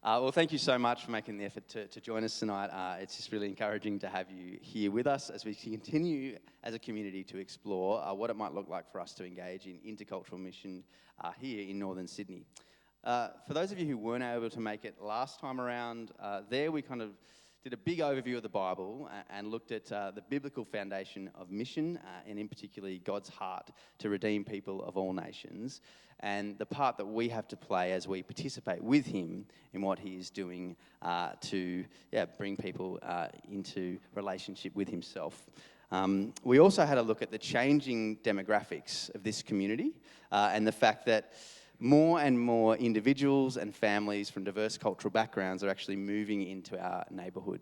Well, thank you so much for making the effort to join us tonight. It's just really encouraging to have you here with us as we continue as a community to explore what it might look like for us to engage in intercultural mission here in Northern Sydney. For those of you who weren't able to make it last time around, there we kind of did a big overview of the Bible and looked at the biblical foundation of mission, and in particular God's heart to redeem people of all nations, and the part that we have to play as we participate with him in what he is doing to bring people into relationship with himself. We also had a look at the changing demographics of this community and the fact that more and more individuals and families from diverse cultural backgrounds are actually moving into our neighbourhood,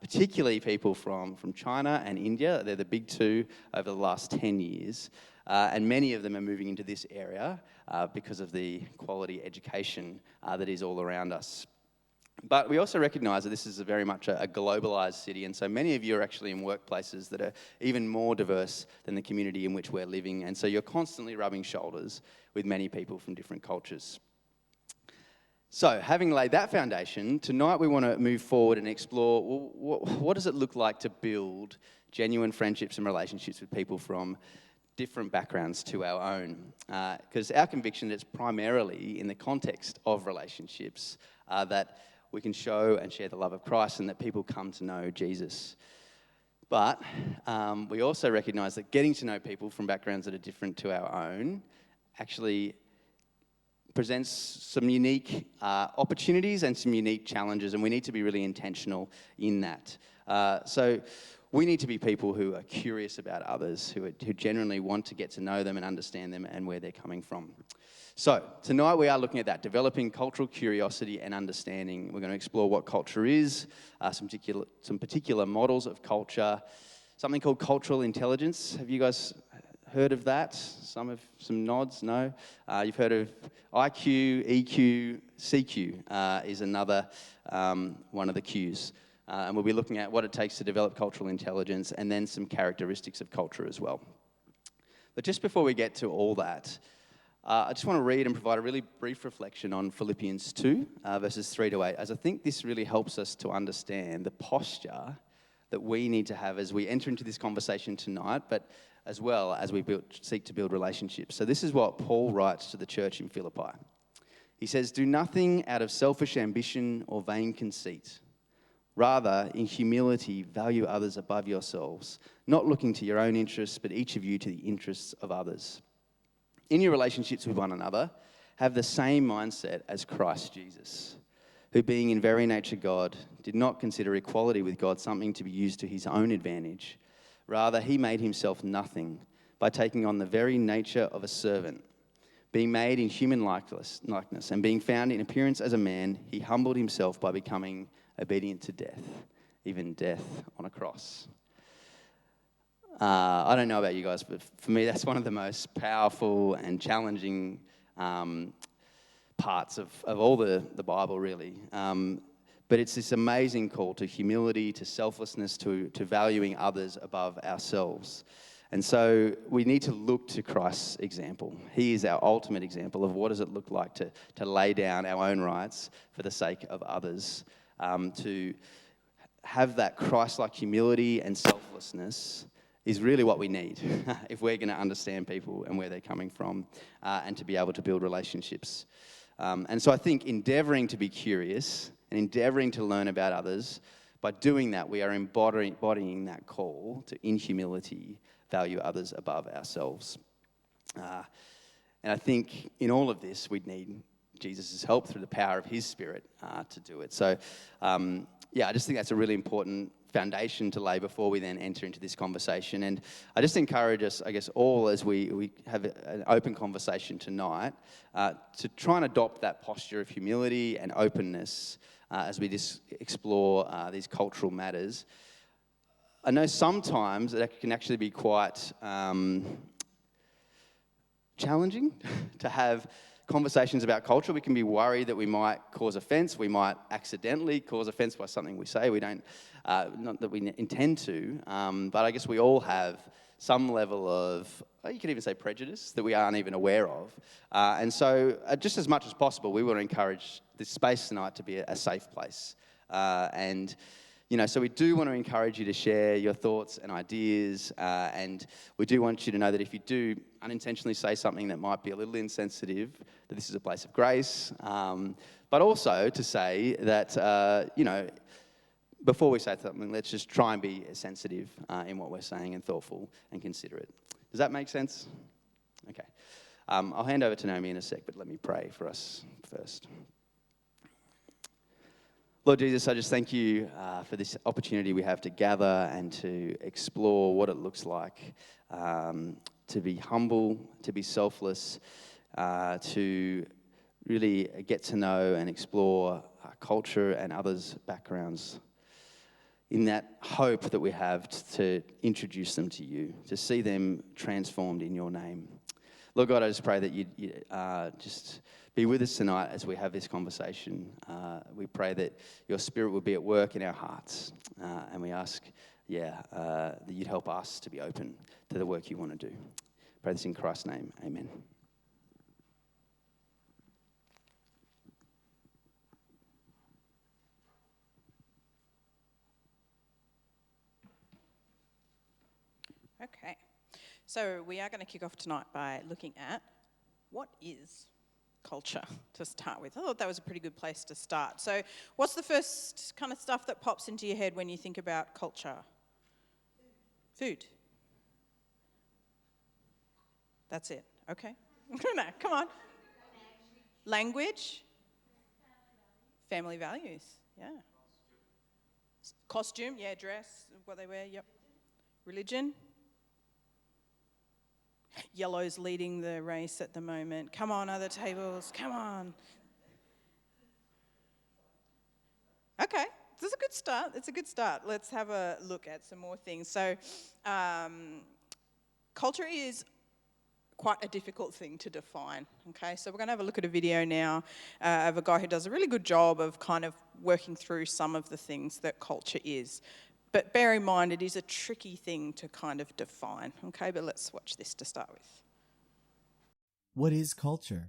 particularly people from China and India. They're the big two over the last 10 years. And many of them are moving into this area because of the quality education that is all around us. But we also recognise that this is very much a globalised city, and so many of you are actually in workplaces that are even more diverse than the community in which we're living, and so you're constantly rubbing shoulders with many people from different cultures. So, having laid that foundation, tonight we want to move forward and explore, what does it look like to build genuine friendships and relationships with people from different backgrounds to our own? Because our conviction is primarily in the context of relationships that we can show and share the love of Christ and that people come to know Jesus. But we also recognise that getting to know people from backgrounds that are different to our own actually presents some unique opportunities and some unique challenges, and we need to be really intentional in that. So we need to be people who are curious about others, who genuinely want to get to know them and understand them and where they're coming from. So tonight we are looking at that, developing cultural curiosity and understanding. We're going to explore what culture is, some particular models of culture, something called cultural intelligence. Have you guys heard of that? Some nods, no? You've heard of IQ, EQ, CQ is another one of the Qs. And we'll be looking at what it takes to develop cultural intelligence and then some characteristics of culture as well. But just before we get to all that, I just want to read and provide a really brief reflection on Philippians 2, verses 3 to 8, as I think this really helps us to understand the posture that we need to have as we enter into this conversation tonight, but as well as we seek to build relationships. So this is what Paul writes to the church in Philippi. He says, "Do nothing out of selfish ambition or vain conceit. Rather, in humility, value others above yourselves, not looking to your own interests, but each of you to the interests of others. In your relationships with one another, have the same mindset as Christ Jesus, who being in very nature God, did not consider equality with God something to be used to his own advantage. Rather, he made himself nothing by taking on the very nature of a servant. Being made in human likeness and being found in appearance as a man, he humbled himself by becoming obedient to death, even death on a cross." I don't know about you guys, but for me, that's one of the most powerful and challenging parts of all the Bible, really. But it's this amazing call to humility, to selflessness, to valuing others above ourselves. And so we need to look to Christ's example. He is our ultimate example of what does it look like to lay down our own rights for the sake of others, to have that Christ-like humility and selflessness is really what we need if we're going to understand people and where they're coming from and to be able to build relationships. And so I think endeavouring to be curious and endeavouring to learn about others, by doing that, we are embodying that call to, in humility, value others above ourselves. And I think in all of this, we'd need Jesus' help through the power of his Spirit to do it. So, I just think that's a really important foundation to lay before we then enter into this conversation. And I just encourage us, I guess, all as we have an open conversation tonight, to try and adopt that posture of humility and openness as we just explore these cultural matters. I know sometimes that can actually be quite challenging to have conversations about culture. We can be worried that we might cause offence. We might accidentally cause offence by something we say. We don't, not that we intend to, but I guess we all have some level of, you could even say prejudice, that we aren't even aware of. And so just as much as possible, we want to encourage this space tonight to be a safe place. And so we do want to encourage you to share your thoughts and ideas, and we do want you to know that if you do unintentionally say something that might be a little insensitive, that this is a place of grace, but also to say that, before we say something, let's just try and be sensitive in what we're saying and thoughtful and considerate. Does that make sense? Okay. I'll hand over to Naomi in a sec, but let me pray for us first. Lord Jesus, I just thank you for this opportunity we have to gather and to explore what it looks like to be humble, to be selfless, to really get to know and explore culture and others' backgrounds in that hope that we have to introduce them to you, to see them transformed in your name. Lord God, I just pray that you just be with us tonight as we have this conversation. We pray that your Spirit will be at work in our hearts, and we ask, that you'd help us to be open to the work you want to do. Pray this in Christ's name, amen. Okay, so we are going to kick off tonight by looking at what is culture to start with. I thought that was a pretty good place to start. So what's the first kind of stuff that pops into your head when you think about culture? Food. That's it. Okay. No, come on. Language. Family values. Yeah. Costume. Yeah, dress, what they wear. Yep. Religion. Yellow's leading the race at the moment. Come on, other tables. Come on. Okay, this is a good start. It's a good start. Let's have a look at some more things. So, culture is quite a difficult thing to define, okay? So we're going to have a look at a video now of a guy who does a really good job of kind of working through some of the things that culture is. But bear in mind, it is a tricky thing to kind of define, okay? But let's watch this to start with. What is culture?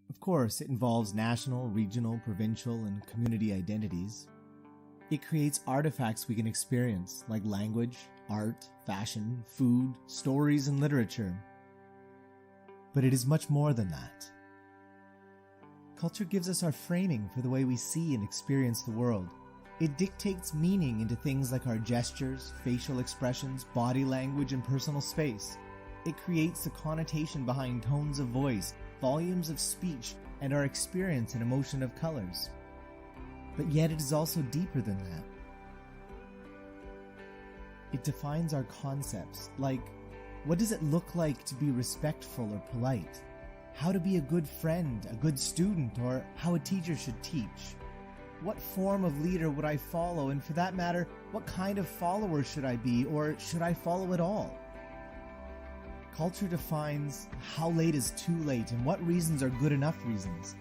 Of course, it involves national, regional, provincial, and community identities. It creates artifacts we can experience, like language, art, fashion, food, stories, and literature. But it is much more than that. Culture gives us our framing for the way we see and experience the world. It dictates meaning into things like our gestures, facial expressions, body language, and personal space. It creates the connotation behind tones of voice, volumes of speech, and our experience and emotion of colors. But yet it is also deeper than that. It defines our concepts, like, what does it look like to be respectful or polite? How to be a good friend, a good student, or how a teacher should teach? What form of leader would I follow, and for that matter, what kind of follower should I be, or should I follow at all? Culture defines how late is too late and what reasons are good enough reasons.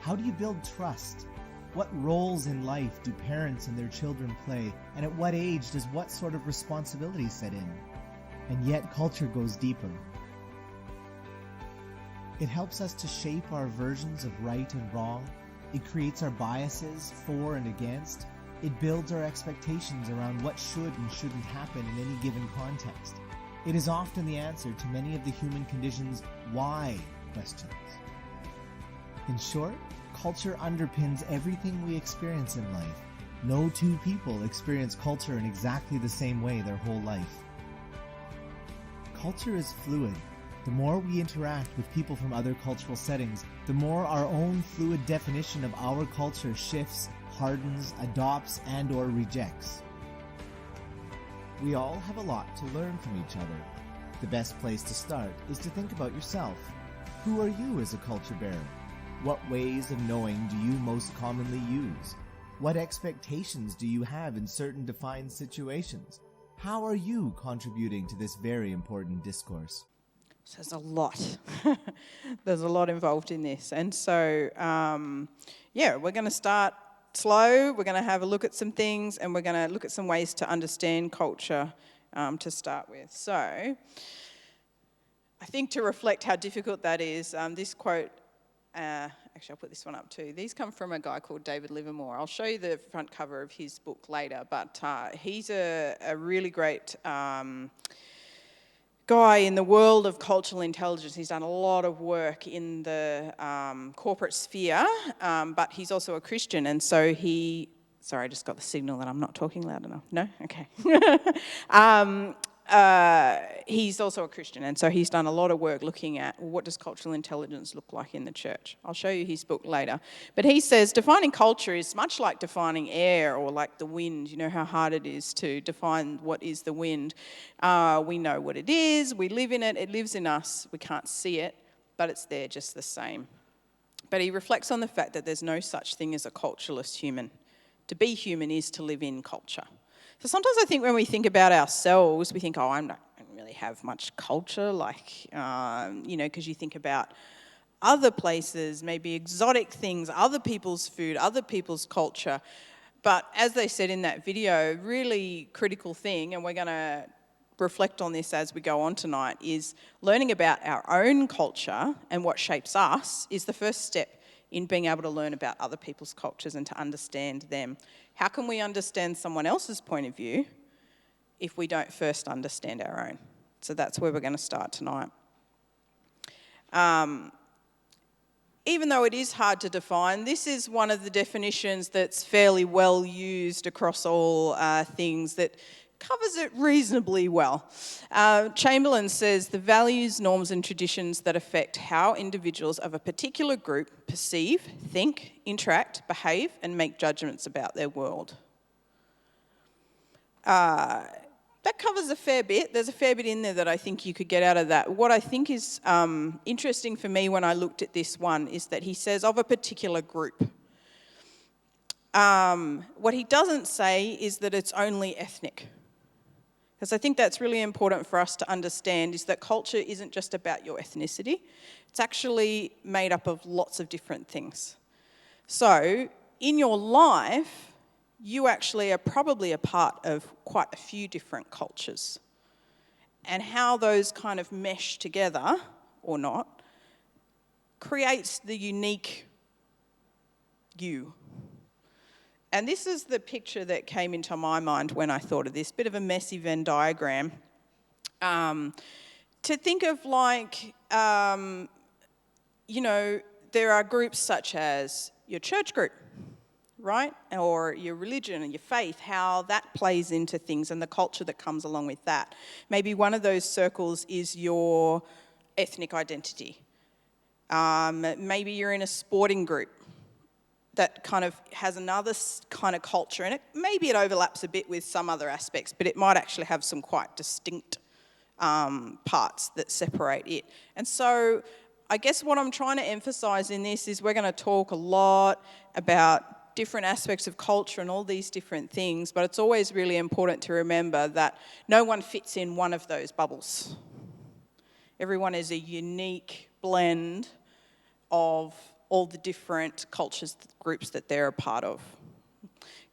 How do you build trust? What roles in life do parents and their children play, and at what age does what sort of responsibility set in? And yet culture goes deeper. It helps us to shape our versions of right and wrong. It creates our biases for and against. It builds our expectations around what should and shouldn't happen in any given context. It is often the answer to many of the human condition's why questions. In short, culture underpins everything we experience in life. No two people experience culture in exactly the same way their whole life. Culture is fluid. The more we interact with people from other cultural settings, the more our own fluid definition of our culture shifts, hardens, adopts, and/or rejects. We all have a lot to learn from each other. The best place to start is to think about yourself. Who are you as a culture bearer? What ways of knowing do you most commonly use? What expectations do you have in certain defined situations? How are you contributing to this very important discourse? So there's a lot. There's a lot involved in this. And so, we're going to start slow. We're going to have a look at some things, and we're going to look at some ways to understand culture to start with. So I think to reflect how difficult that is, this quote, actually I'll put this one up too. These come from a guy called David Livermore. I'll show you the front cover of his book later, but he's a really great guy in the world of cultural intelligence. He's done a lot of work in the corporate sphere, but he's also a Christian, and so sorry, I just got the signal that I'm not talking loud enough. No? Okay. He's also a Christian, and so he's done a lot of work looking at what does cultural intelligence look like in the church. I'll show you his book later. But he says defining culture is much like defining air or like the wind. You know how hard it is to define what is the wind. We know what it is, we live in it, it lives in us, we can't see it, but it's there just the same. But he reflects on the fact that there's no such thing as a culturalist human. To be human is to live in culture. So sometimes I think when we think about ourselves, we think, oh, I don't really have much culture, like, because you think about other places, maybe exotic things, other people's food, other people's culture. But as they said in that video, really critical thing, and we're going to reflect on this as we go on tonight, is learning about our own culture and what shapes us is the first step in being able to learn about other people's cultures and to understand them. How can we understand someone else's point of view if we don't first understand our own? So that's where we're going to start tonight. Even though it is hard to define, this is one of the definitions that's fairly well used across all things that covers it reasonably well. Chamberlain says the values, norms and traditions that affect how individuals of a particular group perceive, think, interact, behave and make judgments about their world. That covers a fair bit. There's a fair bit in there that I think you could get out of that. What I think is interesting for me when I looked at this one is that he says of a particular group. What he doesn't say is that it's only ethnic. Because I think that's really important for us to understand is that culture isn't just about your ethnicity. It's actually made up of lots of different things. So in your life, you actually are probably a part of quite a few different cultures. And how those kind of mesh together, or not, creates the unique you. And this is the picture that came into my mind when I thought of this, bit of a messy Venn diagram. To think of like, there are groups such as your church group, right? Or your religion and your faith, how that plays into things and the culture that comes along with that. Maybe one of those circles is your ethnic identity. Maybe you're in a sporting group that kind of has another kind of culture in it. Maybe it overlaps a bit with some other aspects, but it might actually have some quite distinct parts that separate it. And so I guess what I'm trying to emphasise in this is we're going to talk a lot about different aspects of culture and all these different things, but it's always really important to remember that no one fits in one of those bubbles. Everyone is a unique blend of all the different cultures, groups that they're a part of.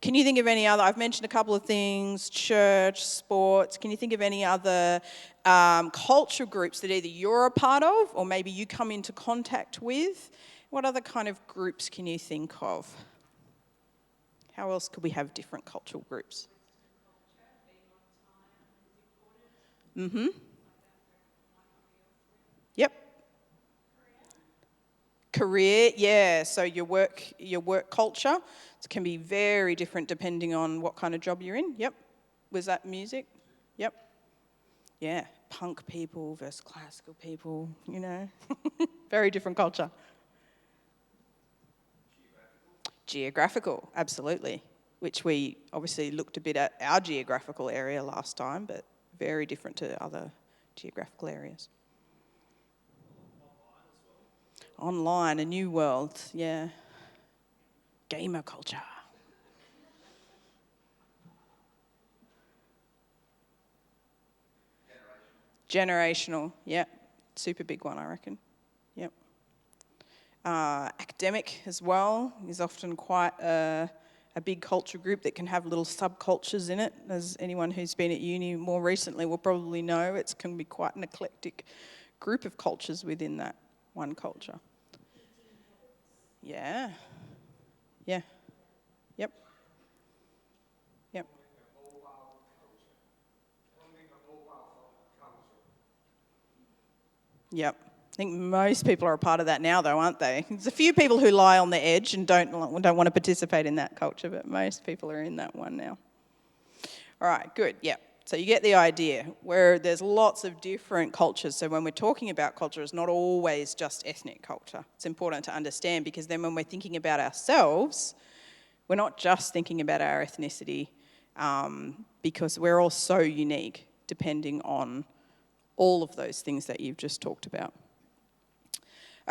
Can you think of any other, I've mentioned a couple of things, church, sports, can you think of any other culture groups that either you're a part of or maybe you come into contact with? What other kind of groups can you think of? How else could we have different cultural groups? Mm-hmm. Yep. Career, yeah, so your work culture can be very different depending on what kind of job you're in. Yep. Was that music? Yep. Yeah, punk people versus classical people, very different culture. Geographical, absolutely, which we obviously looked a bit at our geographical area last time, but very different to other geographical areas. Online, a new world, yeah. Gamer culture. Generational, yeah. Super big one, I reckon. Yep. Academic as well is often quite a a big culture group that can have little subcultures in it. As anyone who's been at uni more recently will probably know, it can be quite an eclectic group of cultures within that one culture. Yeah. Yeah. Yep. Yep. Yep. I think most people are a part of that now, though, aren't they? There's a few people who lie on the edge and don't want to participate in that culture, but most people are in that one now. All right, good. Yep. So you get the idea, where there's lots of different cultures. So when we're talking about culture, it's not always just ethnic culture. It's important to understand, because then when we're thinking about ourselves, we're not just thinking about our ethnicity, because we're all so unique, depending on all of those things that you've just talked about.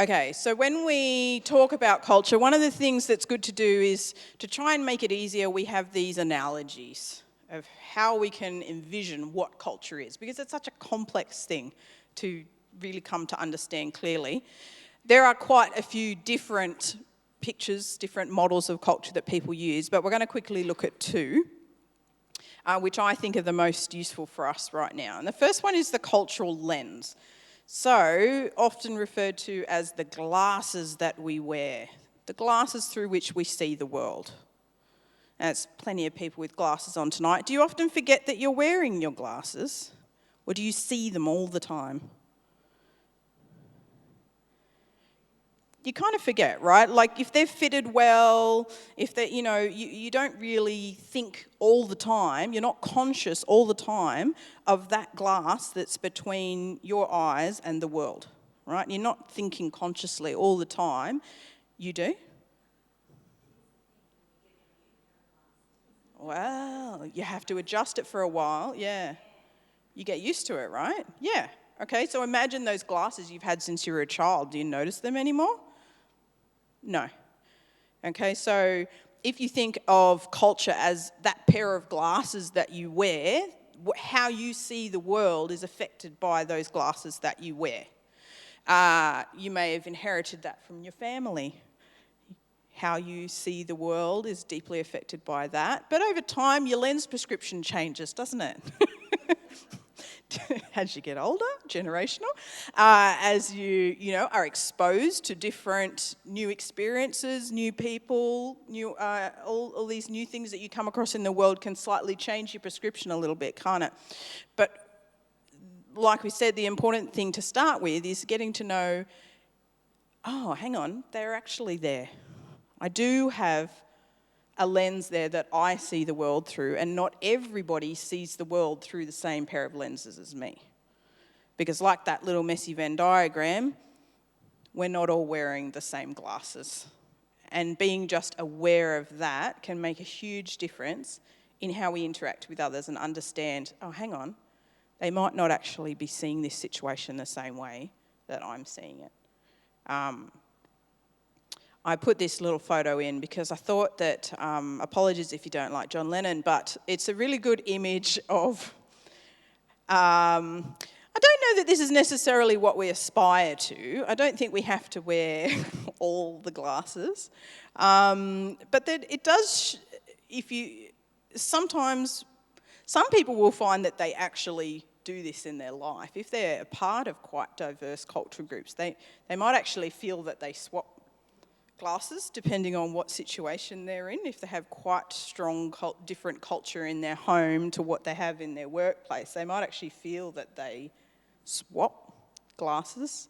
Okay, so when we talk about culture, one of the things that's good to do is to try and make it easier. We have these analogies of how we can envision what culture is, because it's such a complex thing to really come to understand clearly. There are quite a few different pictures, different models of culture that people use, but we're going to quickly look at two, which I think are the most useful for us right now. And the first one is the cultural lens. So, often referred to as the glasses that we wear, the glasses through which we see the world. There's plenty of people with glasses on tonight. Do you often forget that you're wearing your glasses? Or do you see them all the time? You kind of forget, right? Like if they're fitted well, if they, you don't really think all the time, you're not conscious all the time of that glass that's between your eyes and the world, right? You're not thinking consciously all the time. You do? Well, you have to adjust it for a while, yeah. You get used to it, right? Yeah. Okay, so imagine those glasses you've had since you were a child. Do you notice them anymore? No. Okay, so if you think of culture as that pair of glasses that you wear, how you see the world is affected by those glasses that you wear. You may have inherited that from your family. How you see the world is deeply affected by that. But over time, your lens prescription changes, doesn't it? As you get older, generational, as you are exposed to different new experiences, new people, all these new things that you come across in the world can slightly change your prescription a little bit, can't it? But like we said, the important thing to start with is getting to know, oh, hang on, they're actually there. I do have a lens there that I see the world through, and not everybody sees the world through the same pair of lenses as me. Because like that little messy Venn diagram, we're not all wearing the same glasses. And being just aware of that can make a huge difference in how we interact with others and understand, oh, hang on, they might not actually be seeing this situation the same way that I'm seeing it. I put this little photo in because I thought that, apologies if you don't like John Lennon, but it's a really good image of, I don't know that this is necessarily what we aspire to. I don't think we have to wear all the glasses. But that it does, sometimes, some people will find that they actually do this in their life. If they're a part of quite diverse cultural groups, they might actually feel that they swap glasses depending on what situation they're in. If they have quite strong different culture in their home to what they have in their workplace, they might actually feel that they swap glasses.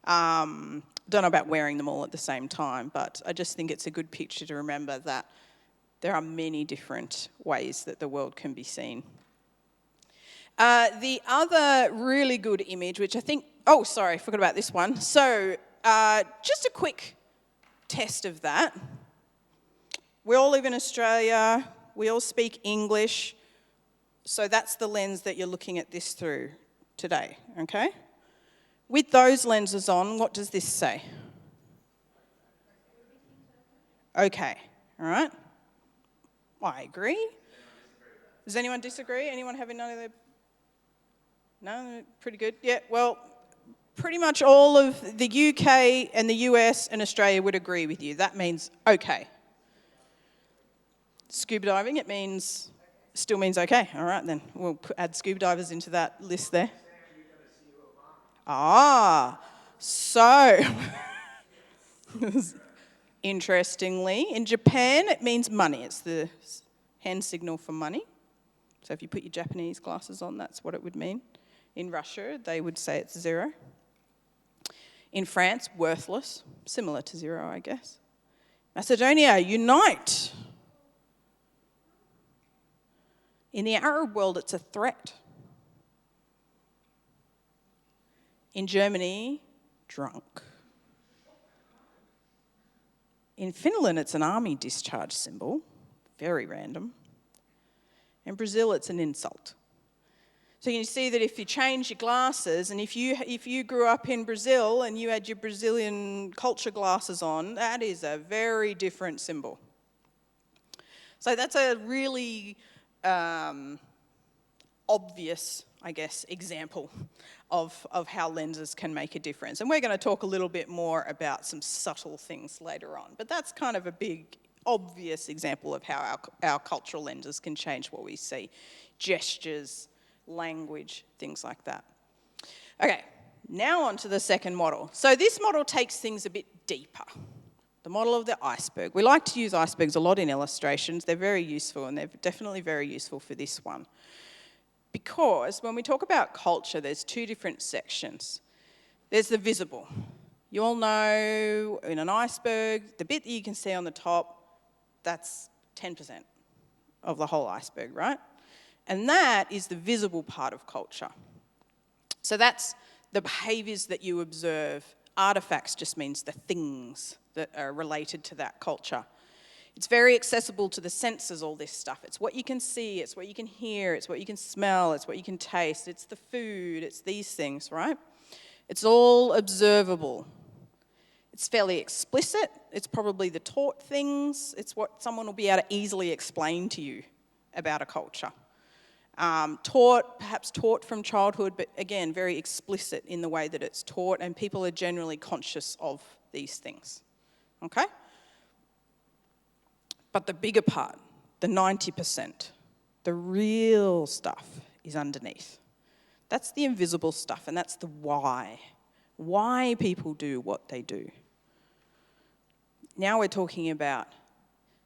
Don't know about wearing them all at the same time, but I just think it's a good picture to remember that there are many different ways that the world can be seen. The other really good image, which I think, oh, sorry, forgot about this one. So just a quick test of that. We all live in Australia. We all speak English. So that's the lens that you're looking at this through today, okay? With those lenses on, what does this say? Okay, all right. I agree. Does anyone disagree? Anyone have none of their... No? Pretty good? Yeah, well, pretty much all of the UK and the US and Australia would agree with you. That means okay. Scuba diving, it means, still means okay. All right, then we'll add scuba divers into that list there. Ah, so, interestingly, in Japan, it means money. It's the hand signal for money. So if you put your Japanese glasses on, that's what it would mean. In Russia, they would say it's 0. In France, worthless, similar to 0, I guess. Macedonia, unite. In the Arab world, it's a threat. In Germany, drunk. In Finland, it's an army discharge symbol, very random. In Brazil, it's an insult. So you see that if you change your glasses, and if you grew up in Brazil and you had your Brazilian culture glasses on, that is a very different symbol. So that's a really obvious, I guess, example of how lenses can make a difference. And we're going to talk a little bit more about some subtle things later on. But that's kind of a big, obvious example of how our cultural lenses can change what we see. Gestures, language, things like that. Okay, now on to the second model. So this model takes things a bit deeper. The model of the iceberg. We like to use icebergs a lot in illustrations. They're very useful, and they're definitely very useful for this one. Because when we talk about culture, there's 2 different sections. There's the visible. You all know in an iceberg, the bit that you can see on the top, that's 10% of the whole iceberg, right? And that is the visible part of culture. So that's the behaviours that you observe. Artefacts just means the things that are related to that culture. It's very accessible to the senses, all this stuff. It's what you can see, it's what you can hear, it's what you can smell, it's what you can taste, it's the food, it's these things, right? It's all observable. It's fairly explicit. It's probably the taught things. It's what someone will be able to easily explain to you about a culture. Perhaps taught from childhood, but again, very explicit in the way that it's taught, and people are generally conscious of these things, okay? But the bigger part, the 90%, the real stuff is underneath. That's the invisible stuff, and that's the why. Why people do what they do. Now we're talking about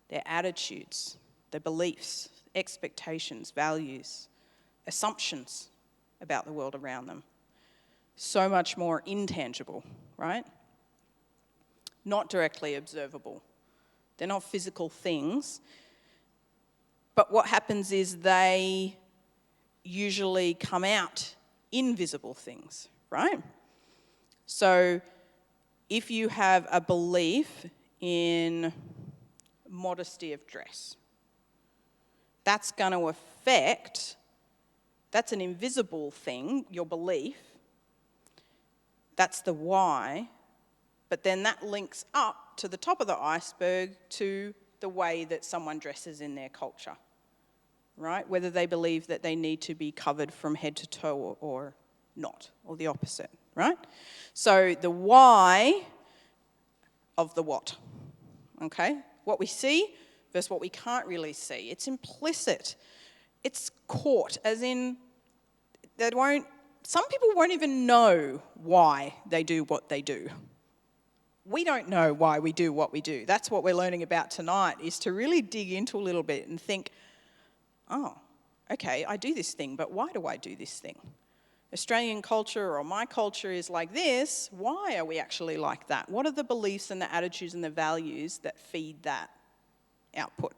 their attitudes, their beliefs, expectations, values, assumptions about the world around them. So much more intangible, right? Not directly observable. They're not physical things. But what happens is they usually come out invisible things, right? So if you have a belief in modesty of dress, that's going to affect, that's an invisible thing, your belief. That's the why. But then that links up to the top of the iceberg to the way that someone dresses in their culture, right? Whether they believe that they need to be covered from head to toe or not, or the opposite, right? So the why of the what, okay? What we see versus what we can't really see. It's implicit. It's caught, as in some people won't even know why they do what they do. We don't know why we do what we do. That's what we're learning about tonight, is to really dig into a little bit and think, oh, okay, I do this thing, but why do I do this thing? Australian culture or my culture is like this. Why are we actually like that? What are the beliefs and the attitudes and the values that feed that output?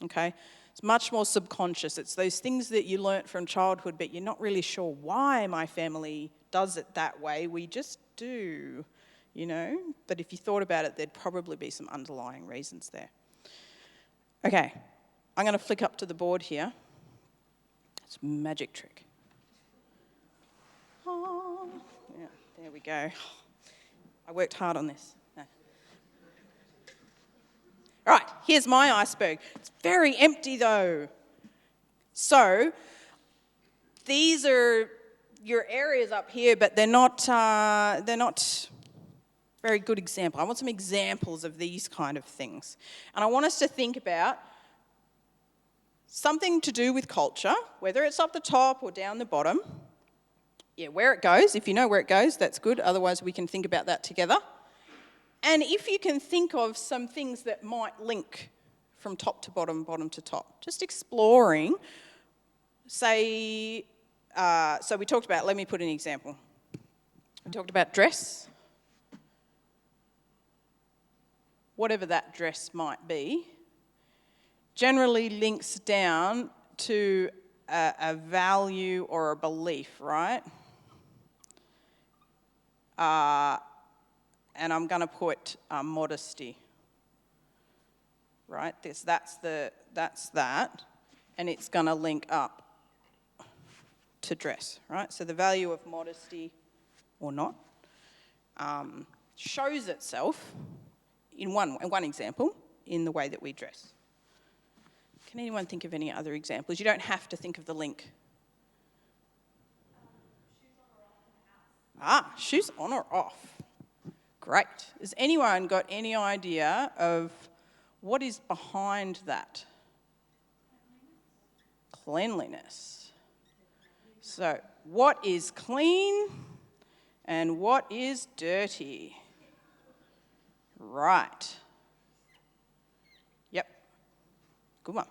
Okay? It's much more subconscious. It's those things that you learnt from childhood, but you're not really sure why my family does it that way. We just do, you know? But if you thought about it, there'd probably be some underlying reasons there. Okay, I'm going to flick up to the board here. It's a magic trick. Oh, yeah, there we go. I worked hard on this. No. All right, here's my iceberg. It's very empty though. So these are your areas up here, but they're not very good example. I want some examples of these kind of things. And I want us to think about something to do with culture, whether it's up the top or down the bottom. Yeah, where it goes. If you know where it goes, that's good. Otherwise, we can think about that together. And if you can think of some things that might link from top to bottom, bottom to top, just exploring, say, so we talked about, let me put an example. We talked about dress. Whatever that dress might be, generally links down to a value or a belief, right? And I'm going to put modesty, right? That's that, and it's going to link up to dress, right? So the value of modesty, or not, shows itself in one example in the way that we dress. Can anyone think of any other examples? You don't have to think of the link. Shoes on or off. Great. Has anyone got any idea of what is behind that? Cleanliness. So, what is clean and what is dirty? Right. Yep. Good one.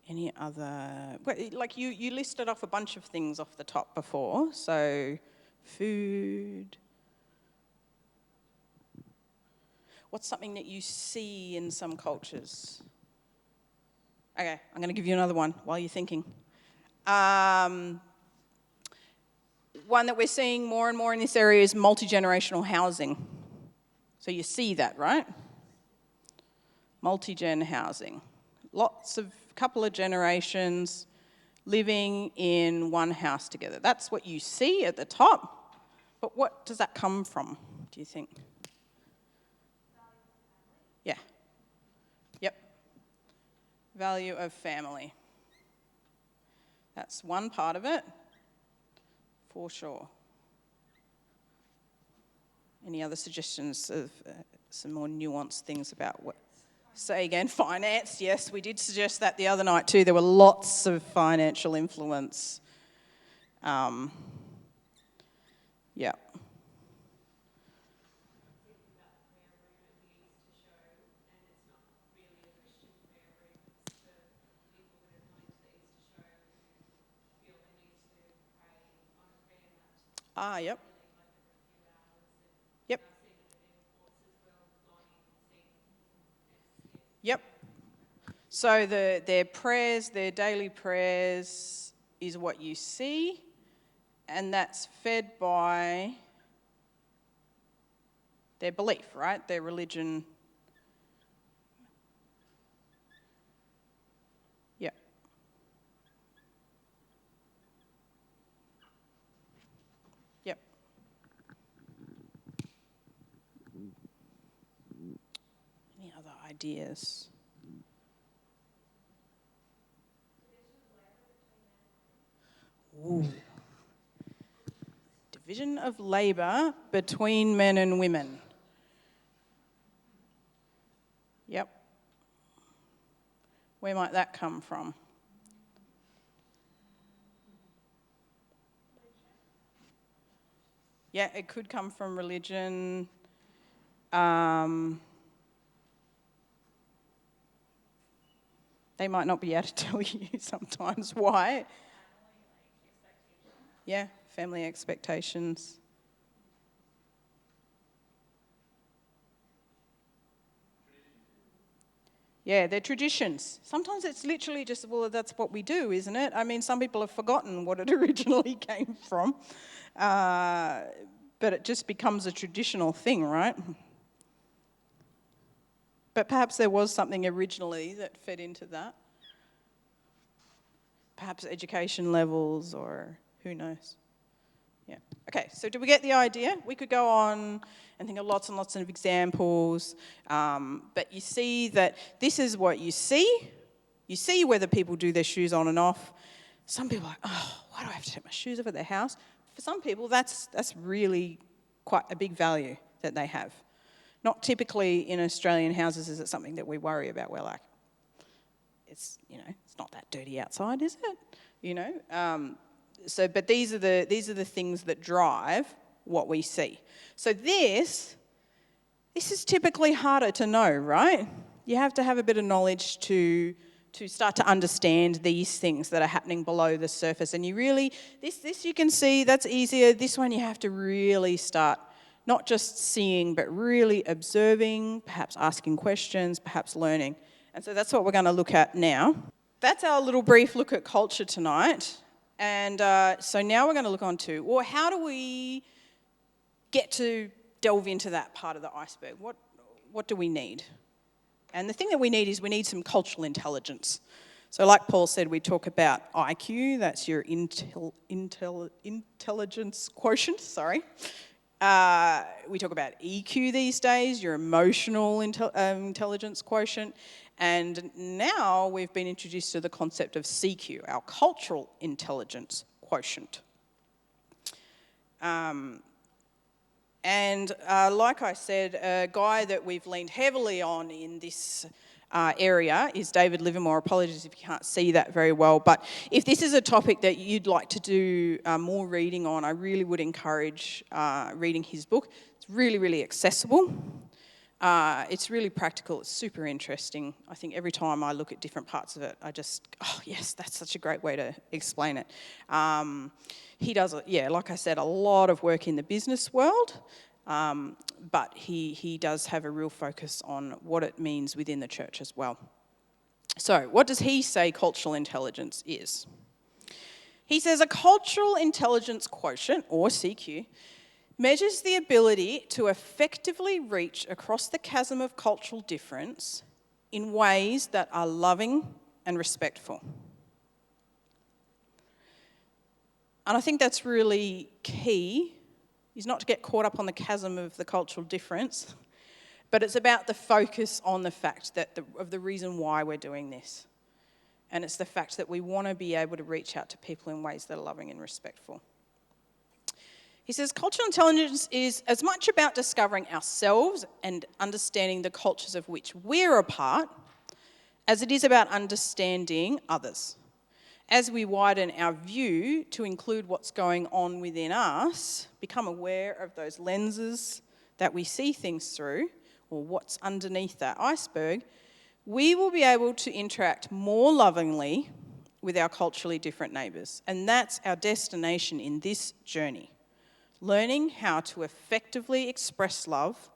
Any other, like you listed off a bunch of things off the top before, so food. What's something that you see in some cultures? Okay, I'm going to give you another one while you're thinking. One that we're seeing more and more in this area is multi-generational housing. So you see that, right? Multi-gen housing. Couple of generations living in one house together. That's what you see at the top. But what does that come from, do you think? Yeah. Yep. Value of family. That's one part of it, for sure. Any other suggestions of some more nuanced things about what? Say again, finance. Yes, we did suggest that the other night too. There were lots of financial influence. Yeah. Yep. Yep. Yep. So their prayers, their daily prayers is what you see, and that's fed by their belief, right? Their religion. Yep. Yep. Any other ideas? Ooh. Division of labour between men and women. Yep. Where might that come from? Yeah, it could come from religion. They might not be able to tell you sometimes why. Yeah, family expectations. Yeah, they're traditions. Sometimes it's literally just, well, that's what we do, isn't it? I mean, some people have forgotten what it originally came from, but it just becomes a traditional thing, right? But perhaps there was something originally that fed into that. Perhaps education levels, or who knows. Yeah. Okay, so do we get the idea? We could go on and think of lots and lots of examples, but you see that this is what you see. You see whether people do their shoes on and off. Some people are like, oh, why do I have to take my shoes off at their house? For some people, that's really quite a big value that they have. Not typically in Australian houses is it something that we worry about. We're like, it's not that dirty outside, is it? But these are the things that drive what we see. So this is typically harder to know, right? You have to have a bit of knowledge to start to understand these things that are happening below the surface. And you really, this you can see, that's easier. This one you have to really start not just seeing, but really observing, perhaps asking questions, perhaps learning. And so that's what we're going to look at now. That's our little brief look at culture tonight. And so now we're going to look on to, well, how do we get to delve into that part of the iceberg? What do we need? And the thing that we need is we need some cultural intelligence. So like Paul said, we talk about IQ, that's your intelligence quotient, sorry. We talk about EQ these days, your emotional intelligence quotient. And now we've been introduced to the concept of CQ, our cultural intelligence quotient. Like I said, a guy that we've leaned heavily on in this area is David Livermore. Apologies if you can't see that very well. But if this is a topic that you'd like to do more reading on, I really would encourage reading his book. It's really, really accessible. It's really practical. It's super interesting. I think every time I look at different parts of it, I just, oh yes, that's such a great way to explain it. He does, like I said, a lot of work in the business world, but he does have a real focus on what it means within the church as well. So what does he say cultural intelligence is? He says a cultural intelligence quotient, or CQ, measures the ability to effectively reach across the chasm of cultural difference in ways that are loving and respectful. And I think that's really key, is not to get caught up on the chasm of the cultural difference, but it's about the focus on the fact that of the reason why we're doing this. And it's the fact that we want to be able to reach out to people in ways that are loving and respectful. He says cultural intelligence is as much about discovering ourselves and understanding the cultures of which we're a part as it is about understanding others. As we widen our view to include what's going on within us, become aware of those lenses that we see things through, or what's underneath that iceberg, we will be able to interact more lovingly with our culturally different neighbours. And that's our destination in this journey. Learning how to effectively express love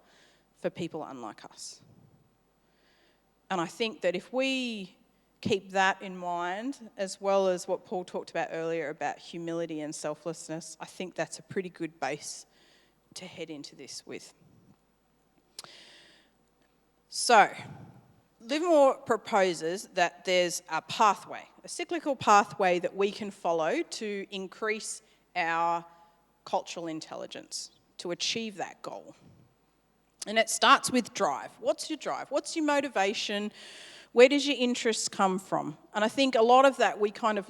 for people unlike us. And I think that if we keep that in mind, as well as what Paul talked about earlier about humility and selflessness, I think that's a pretty good base to head into this with. So, Livermore proposes that there's a pathway, a cyclical pathway that we can follow to increase our cultural intelligence, to achieve that goal. And it starts with drive. What's your drive? What's your motivation? Where does your interests come from? And I think a lot of that we kind of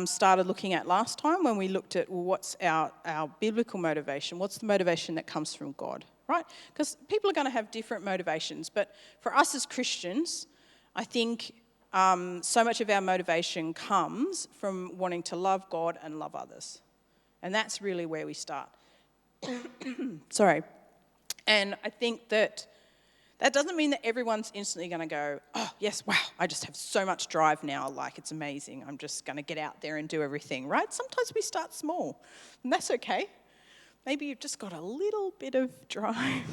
started looking at last time when we looked at, well, what's our biblical motivation? What's the motivation that comes from God, right? Because people are going to have different motivations. But for us as Christians, I think so much of our motivation comes from wanting to love God and love others. And that's really where we start. Sorry. And I think that doesn't mean that everyone's instantly going to go, oh, yes, wow, I just have so much drive now, like it's amazing. I'm just going to get out there and do everything, right? Sometimes we start small, and that's okay. Maybe you've just got a little bit of drive.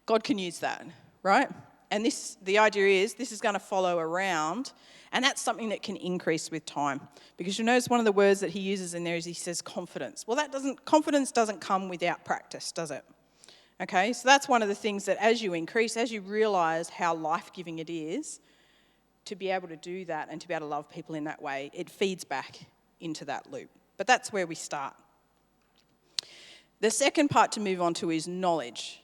God can use that, right? And the idea is this is going to follow around, and that's something that can increase with time. Because you notice one of the words that he uses in there is he says confidence. Well, confidence doesn't come without practice, does it? Okay, so that's one of the things that as you increase, as you realise how life-giving it is to be able to do that and to be able to love people in that way, it feeds back into that loop. But that's where we start. The second part to move on to is knowledge.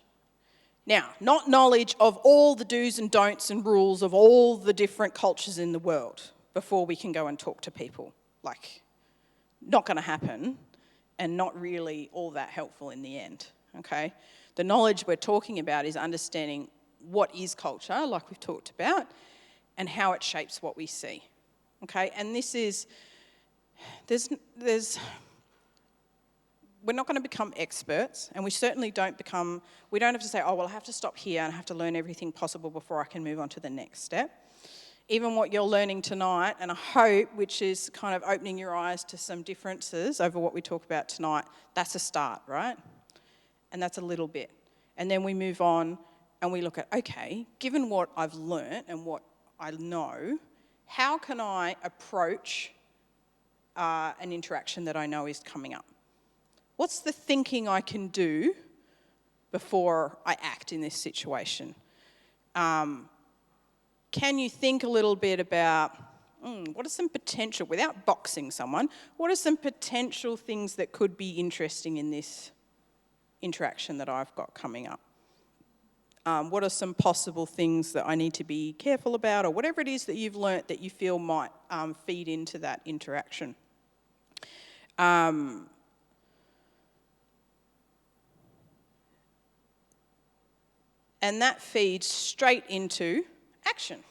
Now, not knowledge of all the do's and don'ts and rules of all the different cultures in the world before we can go and talk to people. Like, not going to happen and not really all that helpful in the end. okay? The knowledge we're talking about is understanding what is culture, like we've talked about, and how it shapes what we see, okay? And this is, we're not going to become experts, and we certainly we don't have to say, oh, well, I have to stop here and I have to learn everything possible before I can move on to the next step. Even what you're learning tonight, and I hope, which is kind of opening your eyes to some differences over what we talk about tonight, that's a start, right? And that's a little bit. And then we move on and we look at, okay, given what I've learnt and what I know, how can I approach an interaction that I know is coming up? What's the thinking I can do before I act in this situation? Can you think a little bit about, what are some potential, without boxing someone, what are some potential things that could be interesting in this interaction that I've got coming up? What are some possible things that I need to be careful about, or whatever it is that you've learnt that you feel might feed into that interaction? And that feeds straight into action,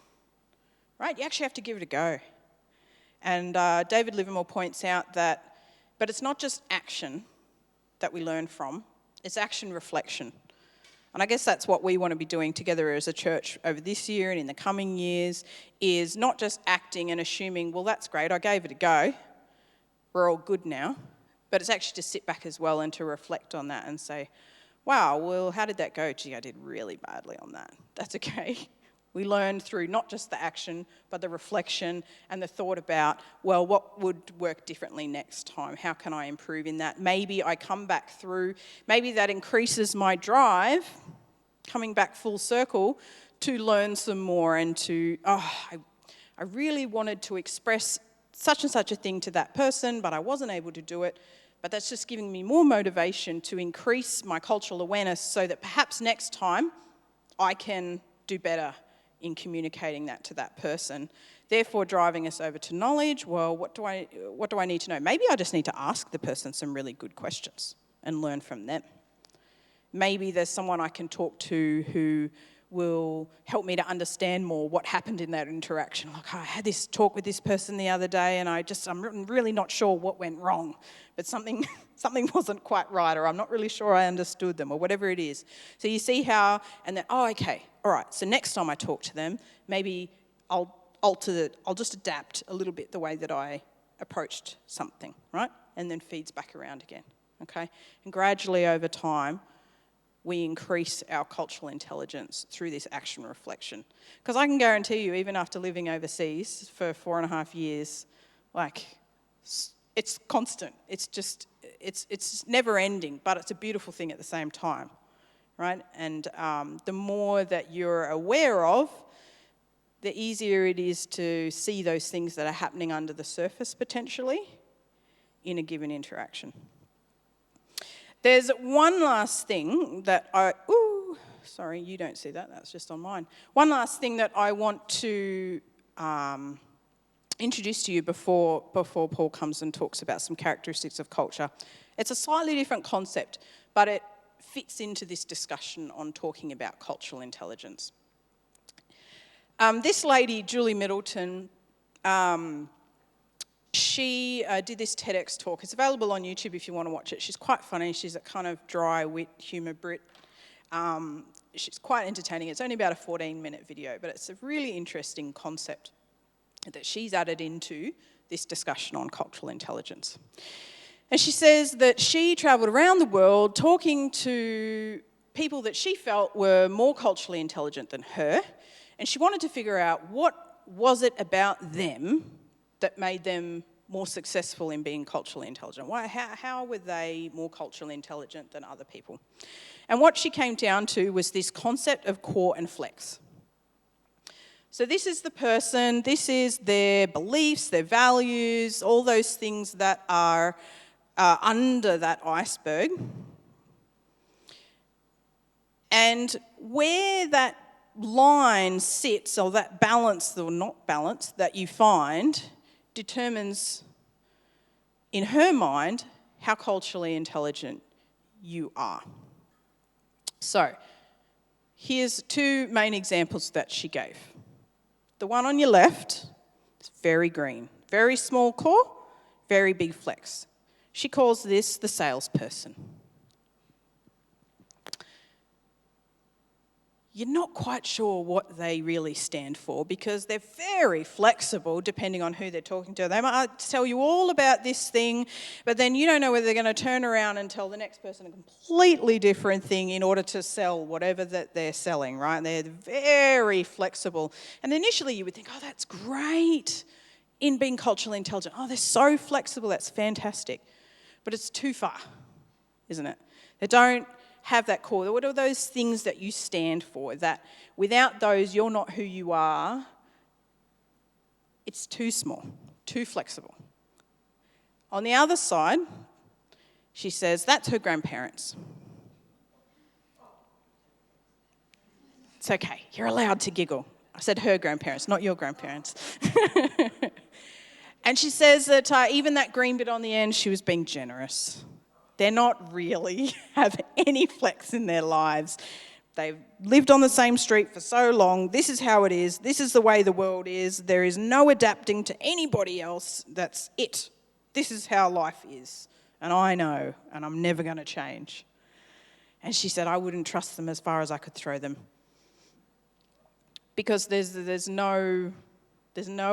right? You actually have to give it a go. And David Livermore points out that, but it's not just action that we learn from, it's action reflection. And I guess that's what we want to be doing together as a church over this year and in the coming years, is not just acting and assuming, well, that's great, I gave it a go, we're all good now, but it's actually to sit back as well and to reflect on that and say, wow, well, how did that go? Gee, I did really badly on that. That's okay. We learned through not just the action, but the reflection and the thought about, well, what would work differently next time? How can I improve in that? Maybe I come back through, maybe that increases my drive, coming back full circle, to learn some more and to, I really wanted to express such and such a thing to that person, but I wasn't able to do it. But that's just giving me more motivation to increase my cultural awareness so that perhaps next time I can do better in communicating that to that person. Therefore, driving us over to knowledge, well, what do I need to know? Maybe I just need to ask the person some really good questions and learn from them. Maybe there's someone I can talk to who will help me to understand more what happened in that interaction. Like, I had this talk with this person the other day and I'm really not sure what went wrong, but something wasn't quite right, or I'm not really sure I understood them, or whatever it is. So you see how, and then, okay, all right, so next time I talk to them, maybe I'll just adapt a little bit the way that I approached something, right? And then feeds back around again, okay? And gradually over time, we increase our cultural intelligence through this action reflection. Because I can guarantee you, even after living overseas for 4.5 years, like, it's constant. It's never ending, but it's a beautiful thing at the same time, right? And the more that you're aware of, the easier it is to see those things that are happening under the surface potentially in a given interaction. There's one last thing that sorry, you don't see that, that's just on mine. One last thing that I want to introduce to you before Paul comes and talks about some characteristics of culture. It's a slightly different concept, but it fits into this discussion on talking about cultural intelligence. This lady, Julie Middleton, she did this TEDx talk. It's available on YouTube if you want to watch it. She's quite funny. She's a kind of dry wit humour Brit. She's quite entertaining. It's only about a 14-minute video, but it's a really interesting concept that she's added into this discussion on cultural intelligence. And she says that she travelled around the world talking to people that she felt were more culturally intelligent than her, and she wanted to figure out what was it about them that made them more successful in being culturally intelligent. How were they more culturally intelligent than other people? And what she came down to was this concept of core and flex. So this is the person, this is their beliefs, their values, all those things that are under that iceberg. And where that line sits, or that balance or not balance that you find, determines, in her mind, how culturally intelligent you are. So, here's two main examples that she gave. The one on your left is very green, very small core, very big flex. She calls this the salesperson. You're not quite sure what they really stand for because they're very flexible depending on who they're talking to. They might tell you all about this thing, but then you don't know whether they're going to turn around and tell the next person a completely different thing in order to sell whatever that they're selling, right? They're very flexible. And initially you would think, oh, that's great in being culturally intelligent. Oh, they're so flexible, that's fantastic. But it's too far, isn't it? They don't have that core. What are those things that you stand for? That without those, you're not who you are. It's too small, too flexible. On the other side, she says that's her grandparents. It's okay, you're allowed to giggle. I said her grandparents, not your grandparents. And she says that even that green bit on the end, she was being generous. They're not really have any flex in their lives. They've lived on the same street for so long. This is how it is. This is the way the world is. There is no adapting to anybody else. That's it. This is how life is. And I know, and I'm never going to change. And she said, I wouldn't trust them as far as I could throw them. Because there's no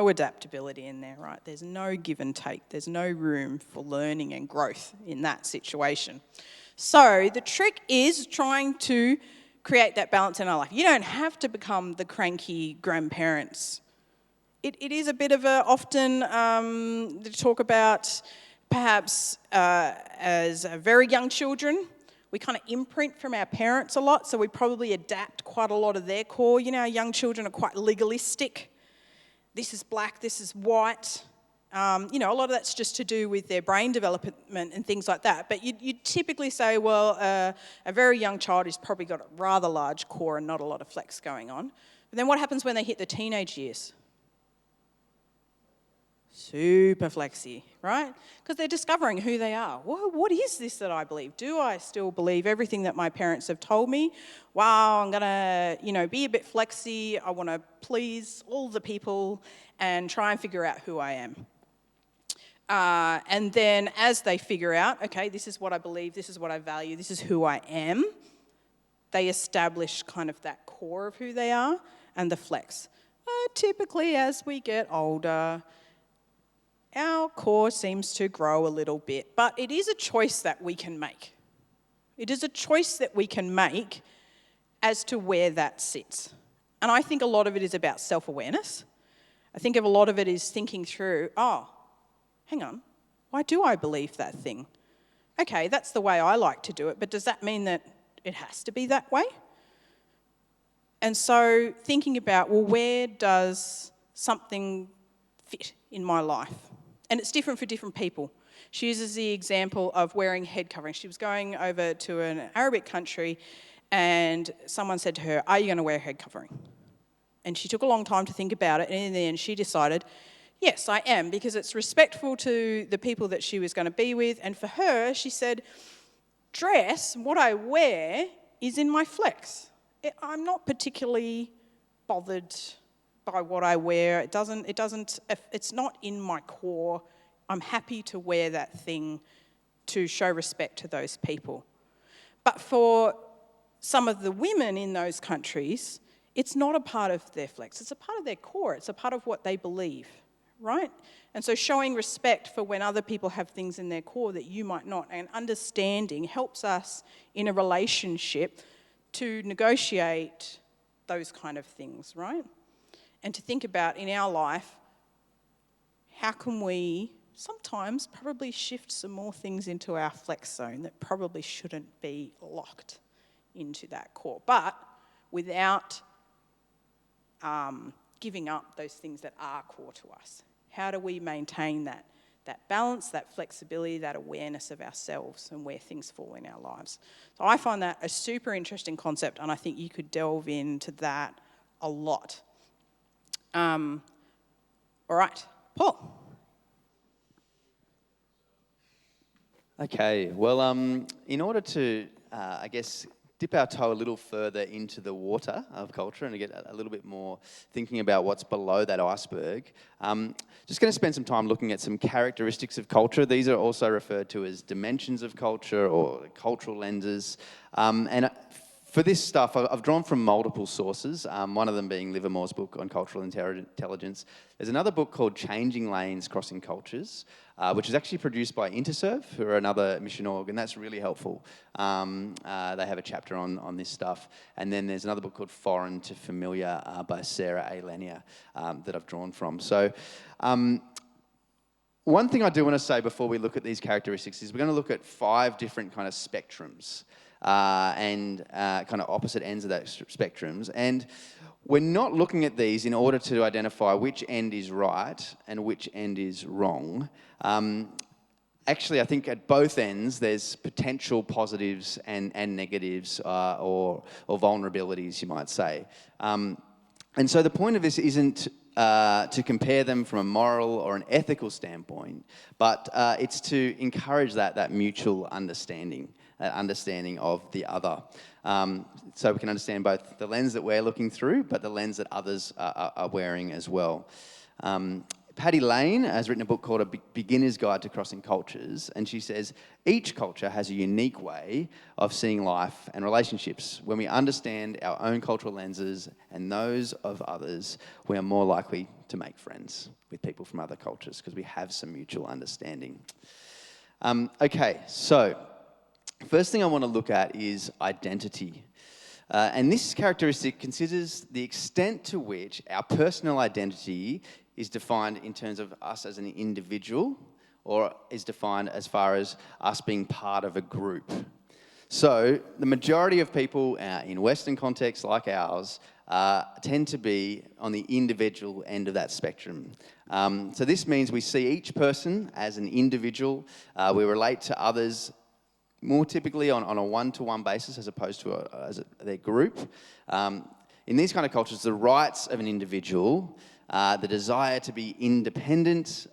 adaptability in there, right? There's no give and take. There's no room for learning and growth in that situation. So the trick is trying to create that balance in our life. You don't have to become the cranky grandparents. It is a bit of a often to talk about perhaps as very young children. We kind of imprint from our parents a lot, so we probably adapt quite a lot of their core. You know, our young children are quite legalistic. This is black, this is white. A lot of that's just to do with their brain development and things like that. But you typically say, well, a very young child who's probably got a rather large core and not a lot of flex going on. But then what happens when they hit the teenage years? Super flexy, right? Because they're discovering who they are. What is this that I believe? Do I still believe everything that my parents have told me? Wow, I'm going to, be a bit flexy. I want to please all the people and try and figure out who I am. And then as they figure out, okay, this is what I believe, this is what I value, this is who I am, they establish kind of that core of who they are and the flex. Typically, as we get older, our core seems to grow a little bit, but it is a choice that we can make. It is a choice that we can make as to where that sits. And I think a lot of it is about self-awareness. I think a lot of it is thinking through, hang on, why do I believe that thing? Okay, that's the way I like to do it, but does that mean that it has to be that way? And so thinking about, well, where does something fit in my life? And it's different for different people. She uses the example of wearing head covering. She was going over to an Arabic country and someone said to her, are you going to wear a head covering? And she took a long time to think about it, and in the end she decided, yes, I am, because it's respectful to the people that she was going to be with. And for her, she said, dress, what I wear, is in my flex. I'm not particularly bothered by what I wear. It's not in my core. I'm happy to wear that thing to show respect to those people. But for some of the women in those countries, it's not a part of their flex. It's a part of their core. It's a part of what they believe, right? And so showing respect for when other people have things in their core that you might not, and understanding helps us in a relationship to negotiate those kind of things, right? And to think about in our life, how can we sometimes probably shift some more things into our flex zone that probably shouldn't be locked into that core, but without giving up those things that are core to us. How do we maintain that balance, that flexibility, that awareness of ourselves and where things fall in our lives? So I find that a super interesting concept, and I think you could delve into that a lot. All right, Paul. Okay, well, in order to, dip our toe a little further into the water of culture and to get a little bit more thinking about what's below that iceberg. Just going to spend some time looking at some characteristics of culture. These are also referred to as dimensions of culture or cultural lenses. And for this stuff, I've drawn from multiple sources, one of them being Livermore's book on cultural intelligence. There's another book called Changing Lanes, Crossing Cultures, which is actually produced by Interserve, who are another mission org, and that's really helpful. They have a chapter on this stuff. And then there's another book called Foreign to Familiar by Sarah A. Lanier that I've drawn from. So one thing I do want to say before we look at these characteristics is we're going to look at 5 different kind of spectrums. And kind of opposite ends of that spectrums. And we're not looking at these in order to identify which end is right and which end is wrong. Actually, I think at both ends, there's potential positives and negatives or vulnerabilities, you might say. And so the point of this isn't to compare them from a moral or an ethical standpoint, but it's to encourage that mutual understanding. Understanding of the other. So we can understand both the lens that we're looking through, but the lens that others are wearing as well. Patty Lane has written a book called A Beginner's Guide to Crossing Cultures, and she says, each culture has a unique way of seeing life and relationships. When we understand our own cultural lenses and those of others, we are more likely to make friends with people from other cultures because we have some mutual understanding. Okay, so first thing I want to look at is identity. And this characteristic considers the extent to which our personal identity is defined in terms of us as an individual or is defined as far as us being part of a group. So the majority of people in Western contexts like ours tend to be on the individual end of that spectrum. So this means we see each person as an individual. We relate to others more typically on a one-to-one basis as opposed to their group. In these kind of cultures, the rights of an individual, the desire to be independent,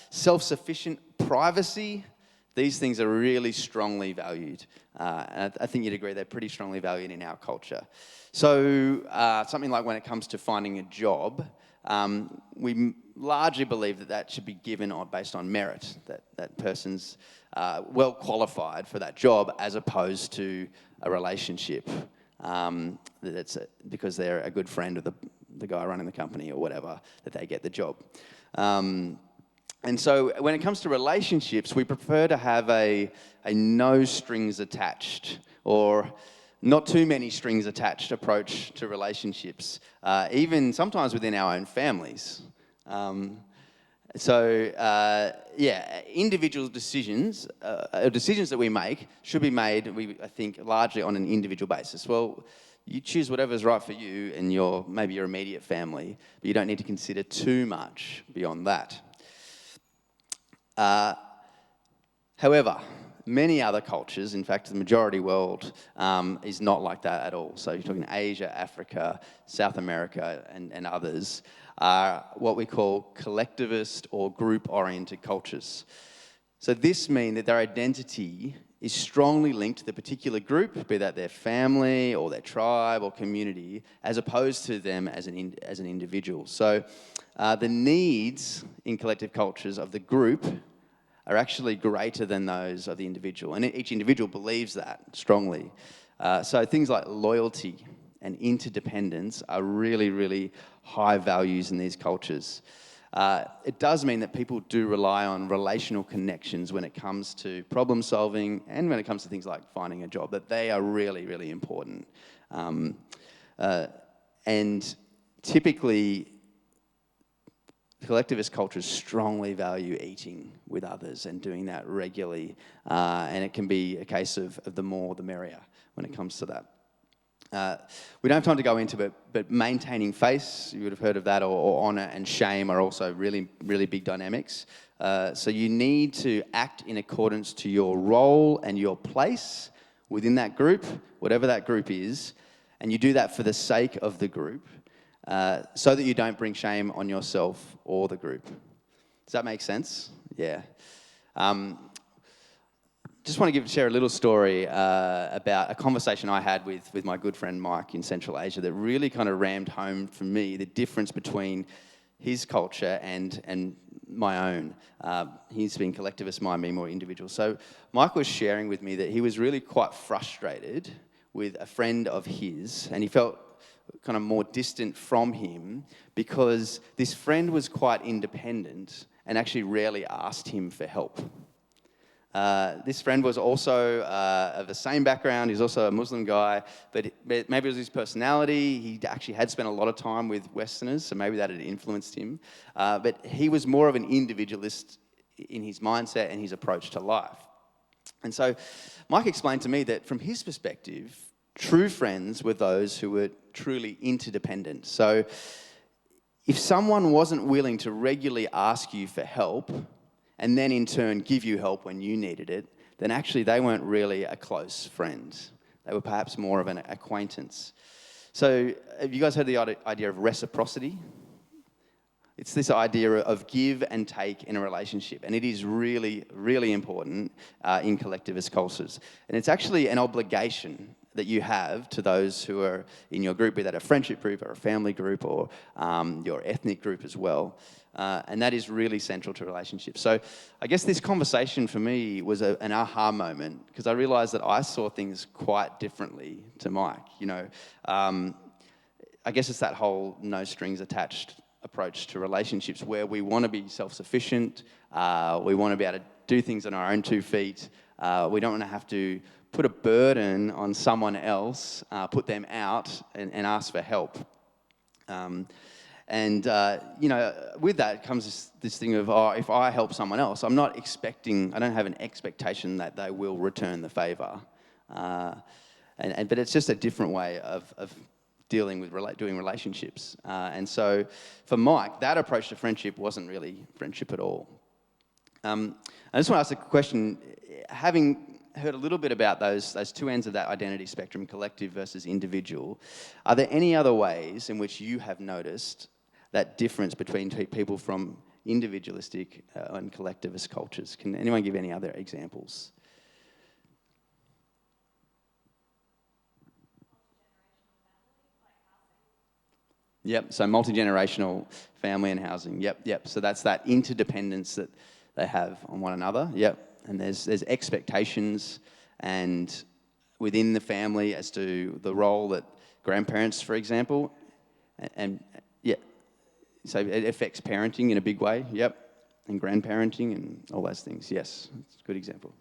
self-sufficient, privacy, these things are really strongly valued. And I think you'd agree they're pretty strongly valued in our culture. So something like when it comes to finding a job, we largely believe that should be given based on merit, that person's well qualified for that job as opposed to a relationship that's because they're a good friend of the guy running the company or whatever, that they get the job. And so when it comes to relationships, we prefer to have a no strings attached or not too many strings attached approach to relationships, even sometimes within our own families. Individual decisions, decisions that we make should be made, I think, largely on an individual basis. Well, you choose whatever's right for you and maybe your immediate family, but you don't need to consider too much beyond that. However, many other cultures, in fact, the majority world, is not like that at all. So you're talking Asia, Africa, South America, and others, are what we call collectivist or group-oriented cultures. So this means that their identity is strongly linked to the particular group, be that their family or their tribe or community, as opposed to them as an individual. So the needs in collective cultures of the group are actually greater than those of the individual. And each individual believes that strongly. So things like loyalty and interdependence are really, really high values in these cultures. It does mean that people do rely on relational connections when it comes to problem solving and when it comes to things like finding a job, that they are really, really important. And typically, collectivist cultures strongly value eating with others and doing that regularly. And it can be a case of the more the merrier when it comes to that. We don't have time to go into it, but maintaining face, you would have heard of that, or honour and shame are also really, really big dynamics. So you need to act in accordance to your role and your place within that group, whatever that group is, and you do that for the sake of the group, so that you don't bring shame on yourself or the group. Does that make sense? Yeah. just want to share a little story about a conversation I had with my good friend Mike in Central Asia that really kind of rammed home for me the difference between his culture and my own. He's been collectivist, mine being more individual. So Mike was sharing with me that he was really quite frustrated with a friend of his, and he felt kind of more distant from him because this friend was quite independent and actually rarely asked him for help. This friend was also of the same background. He's also a Muslim guy, but maybe it was his personality. He actually had spent a lot of time with Westerners, so maybe that had influenced him. But he was more of an individualist in his mindset and his approach to life. And so Mike explained to me that from his perspective, true friends were those who were truly interdependent. So if someone wasn't willing to regularly ask you for help, and then in turn give you help when you needed it, then actually they weren't really a close friend. They were perhaps more of an acquaintance. So have you guys heard the idea of reciprocity? It's this idea of give and take in a relationship, and it is really, really important in collectivist cultures. And it's actually an obligation that you have to those who are in your group, be that a friendship group or a family group or your ethnic group as well. And that is really central to relationships. So I guess this conversation for me was an aha moment because I realised that I saw things quite differently to Mike. You know, I guess it's that whole no strings attached approach to relationships where we want to be self-sufficient, we want to be able to do things on our own 2 feet, we don't want to have to put a burden on someone else, put them out and ask for help. You know, with that comes this thing of, if I help someone else, I don't have an expectation that they will return the favour. But it's just a different way of dealing with doing relationships. And so for Mike, that approach to friendship wasn't really friendship at all. I just want to ask a question, having heard a little bit about those two ends of that identity spectrum, collective versus individual, are there any other ways in which you have noticed that difference between people from individualistic and collectivist cultures? Can anyone give any other examples? Yep, so multi-generational family and housing. Yep. So that's that interdependence that they have on one another. Yep. And there's expectations and within the family as to the role that grandparents, for example, and yeah, so it affects parenting in a big way. Yep, and grandparenting and all those things. Yes, it's a good example.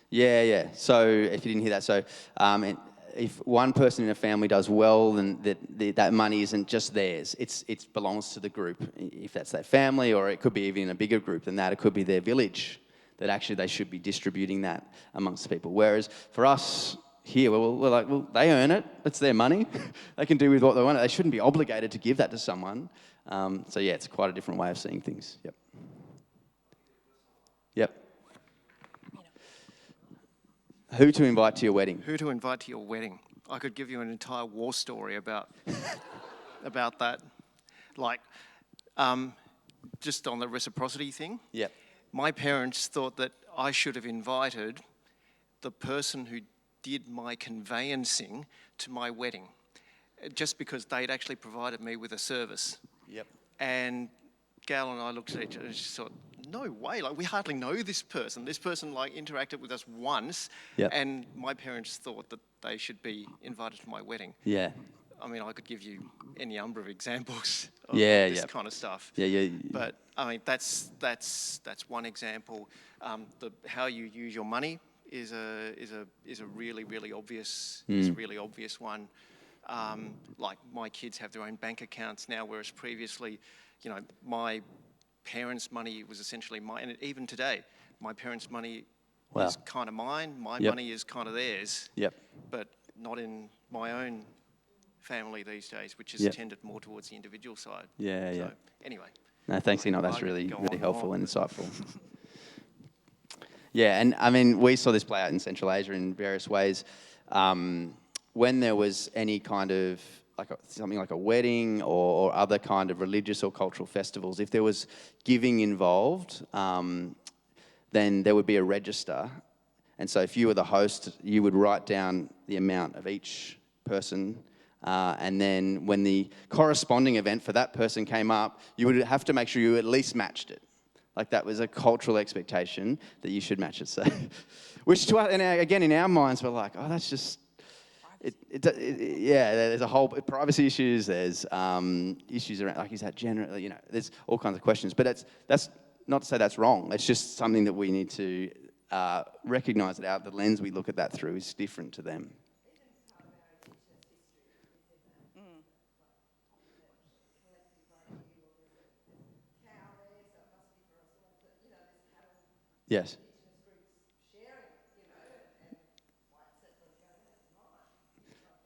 Yeah. So if you didn't hear that, so if one person in a family does well, then that money isn't just theirs. It belongs to the group. If that's that family, or it could be even a bigger group than that. It could be their village. That actually they should be distributing that amongst people. Whereas for us here, we're like, well, they earn it. It's their money. They can do with what they want. They shouldn't be obligated to give that to someone. So yeah, it's quite a different way of seeing things. Yep. Who to invite to your wedding? Who to invite to your wedding? I could give you an entire war story about that. Like, just on the reciprocity thing. Yep. My parents thought that I should have invited the person who did my conveyancing to my wedding, just because they'd actually provided me with a service. Yep. And Gal and I looked at each other and just thought, no way, like we hardly know this person. This person like interacted with us once, Yep. and my parents thought that they should be invited to my wedding. Yeah. I mean, I could give you any number of examples of this kind of stuff. Yeah. But I mean, that's one example. How you use your money is a really obvious one. Like my kids have their own bank accounts now, whereas previously, you know, my parents' money was essentially mine. And even today, my parents' money is kind of mine. My money is kind of theirs. Yep. But not in my own family these days, which is tended more towards the individual side. Yeah. Anyway. No, thanks, Enoch. That's really helpful and insightful. Yeah, and I mean, we saw this play out in Central Asia in various ways. When there was any kind of something like a wedding or other kind of religious or cultural festivals, if there was giving involved, then there would be a register. And so if you were the host, you would write down the amount of each person. And then when the corresponding event for that person came up, you would have to make sure you at least matched it. Like that was a cultural expectation that you should match it. So, which to us, and again, in our minds, we're like, oh, that's just, yeah, there's a whole privacy issues. There's issues around, like, is that generally, you know, there's all kinds of questions. But that's not to say that's wrong. It's just something that we need to recognise that the lens we look at that through is different to them. Yes.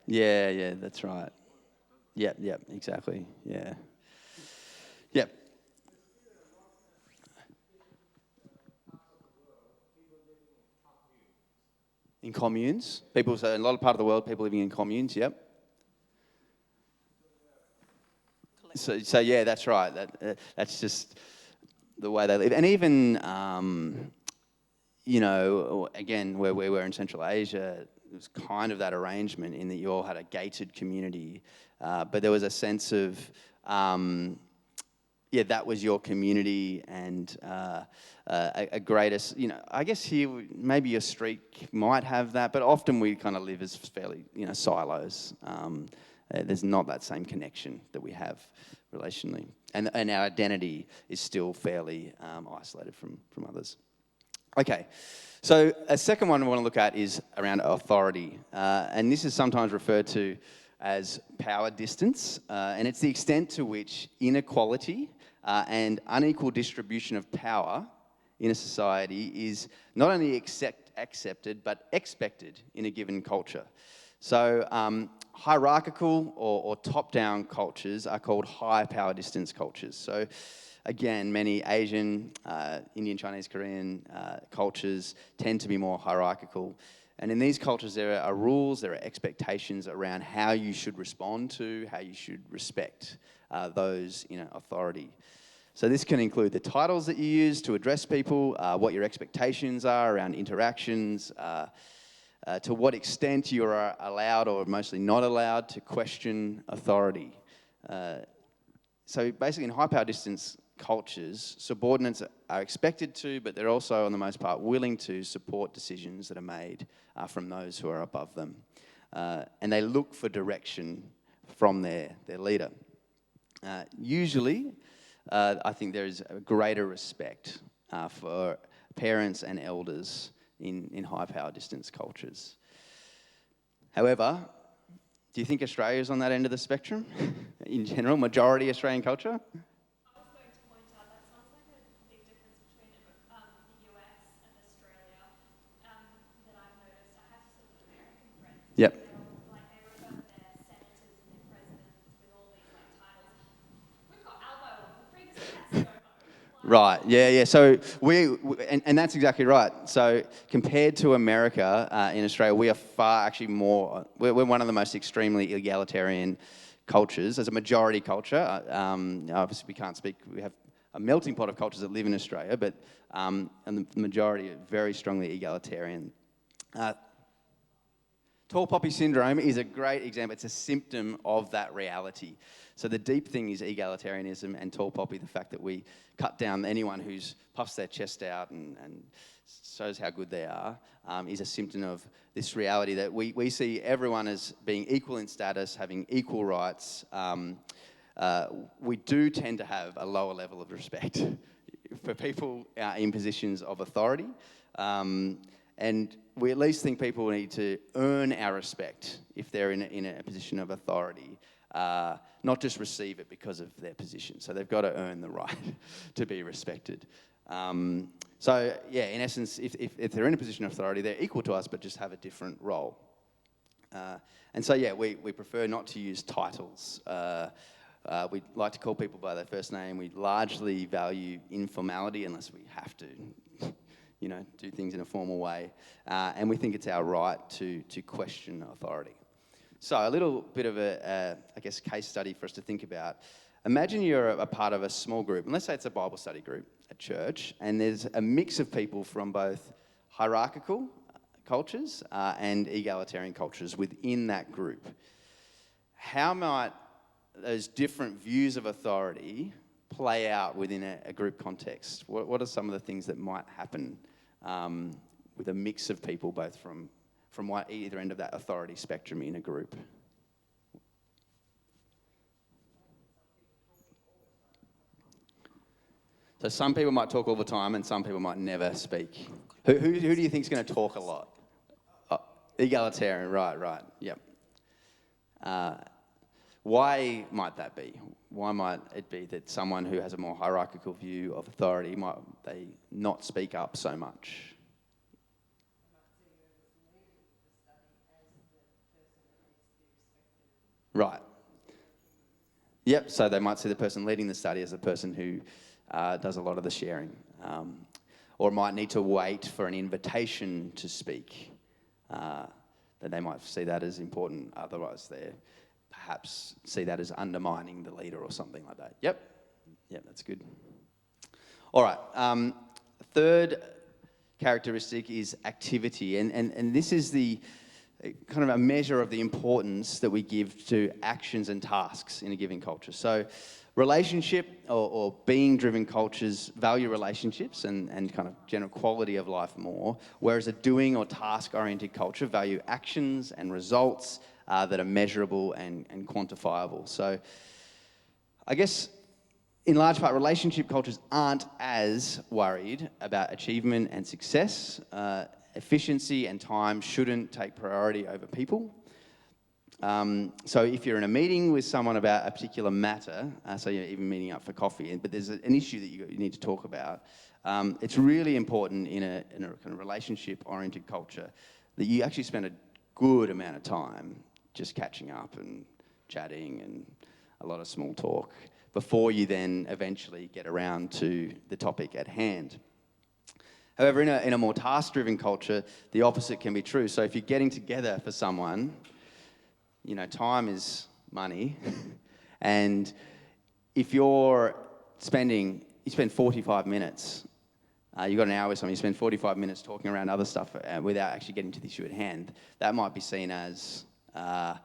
Yeah, that's right. Yep, exactly. Yeah. Yep. In communes, people say in a lot of part of the world, people living in communes. Yep. So yeah, that's right. That's just the way they live, and even you know, again, where we were in Central Asia, it was kind of that arrangement in that you all had a gated community, but there was a sense of yeah, that was your community, and a greater, you know, I guess here, maybe your street might have that, but often we kind of live as fairly, you know, silos. There's not that same connection that we have relationally. And our identity is still fairly isolated from others. Okay, so a second one we want to look at is around authority. And this is sometimes referred to as power distance, and it's the extent to which inequality and unequal distribution of power in a society is not only accepted but expected in a given culture. So hierarchical or top-down cultures are called high power distance cultures. So again, many Asian, Indian, Chinese, Korean cultures tend to be more hierarchical. And in these cultures, there are rules, there are expectations around how you should respond to, how you should respect those in authority. So this can include the titles that you use to address people, what your expectations are around interactions, to what extent you are allowed or mostly not allowed to question authority. So basically in high power distance cultures, subordinates are expected to, but they're also, on the most part, willing to support decisions that are made from those who are above them. And they look for direction from their leader. Usually, I think there is a greater respect for parents and elders in high power distance cultures. However, do you think Australia is on that end of the spectrum in general, majority Australian culture? I was going to point out that sounds like a big difference between the US and Australia that I've noticed. I have some American friends. Yep. They refer to their senators and their presidents with all these titles. We've got Albo, the freaks and cats. Right, yeah. So and that's exactly right. So compared to America, in Australia, we are far actually more, we're one of the most extremely egalitarian cultures as a majority culture. Obviously we can't speak, we have a melting pot of cultures that live in Australia, but and the majority are very strongly egalitarian. Tall poppy syndrome is a great example. It's a symptom of that reality. So the deep thing is egalitarianism, and tall poppy, the fact that we cut down anyone who's puffs their chest out and shows how good they are, is a symptom of this reality that we see everyone as being equal in status, having equal rights. We do tend to have a lower level of respect for people in positions of authority. And we at least think people need to earn our respect if they're in a position of authority, not just receive it because of their position. So they've got to earn the right to be respected. So yeah, in essence, if they're in a position of authority, they're equal to us, but just have a different role. And so yeah, we prefer not to use titles. We like to call people by their first name. We largely value informality unless we have to. Do things in a formal way. And we think it's our right to question authority. So a little bit of I guess, case study for us to think about. Imagine you're a part of a small group, and let's say it's a Bible study group at church, and there's a mix of people from both hierarchical cultures and egalitarian cultures within that group. How might those different views of authority play out within a group context? What are some of the things that might happen with a mix of people, both from either end of that authority spectrum in a group? So some people might talk all the time and some people might never speak. Who do you think is going to talk a lot? Egalitarian, right, yep. Why might that be? Why might it be that someone who has a more hierarchical view of authority, might they not speak up so much? Right. Yep, so they might see the person leading the study as the person who does a lot of the sharing. Or might need to wait for an invitation to speak. Then they might see that as important, otherwise they perhaps see that as undermining the leader or something like that. Yep, that's good. All right, third characteristic is activity, and this is the kind of a measure of the importance that we give to actions and tasks in a given culture. So relationship or being-driven cultures value relationships and kind of general quality of life more, whereas a doing or task-oriented culture value actions and results that are measurable and quantifiable. So I guess in large part, relationship cultures aren't as worried about achievement and success. Efficiency and time shouldn't take priority over people. So if you're in a meeting with someone about a particular matter, so you're even meeting up for coffee, but there's an issue that you need to talk about, it's really important in a kind of relationship-oriented culture that you actually spend a good amount of time just catching up and chatting and a lot of small talk before you then eventually get around to the topic at hand. However, in a more task-driven culture, the opposite can be true. So if you're getting together for someone, you know, time is money, and if you spend 45 minutes, you've got an hour with someone, you spend 45 minutes talking around other stuff without actually getting to the issue at hand, that might be seen as a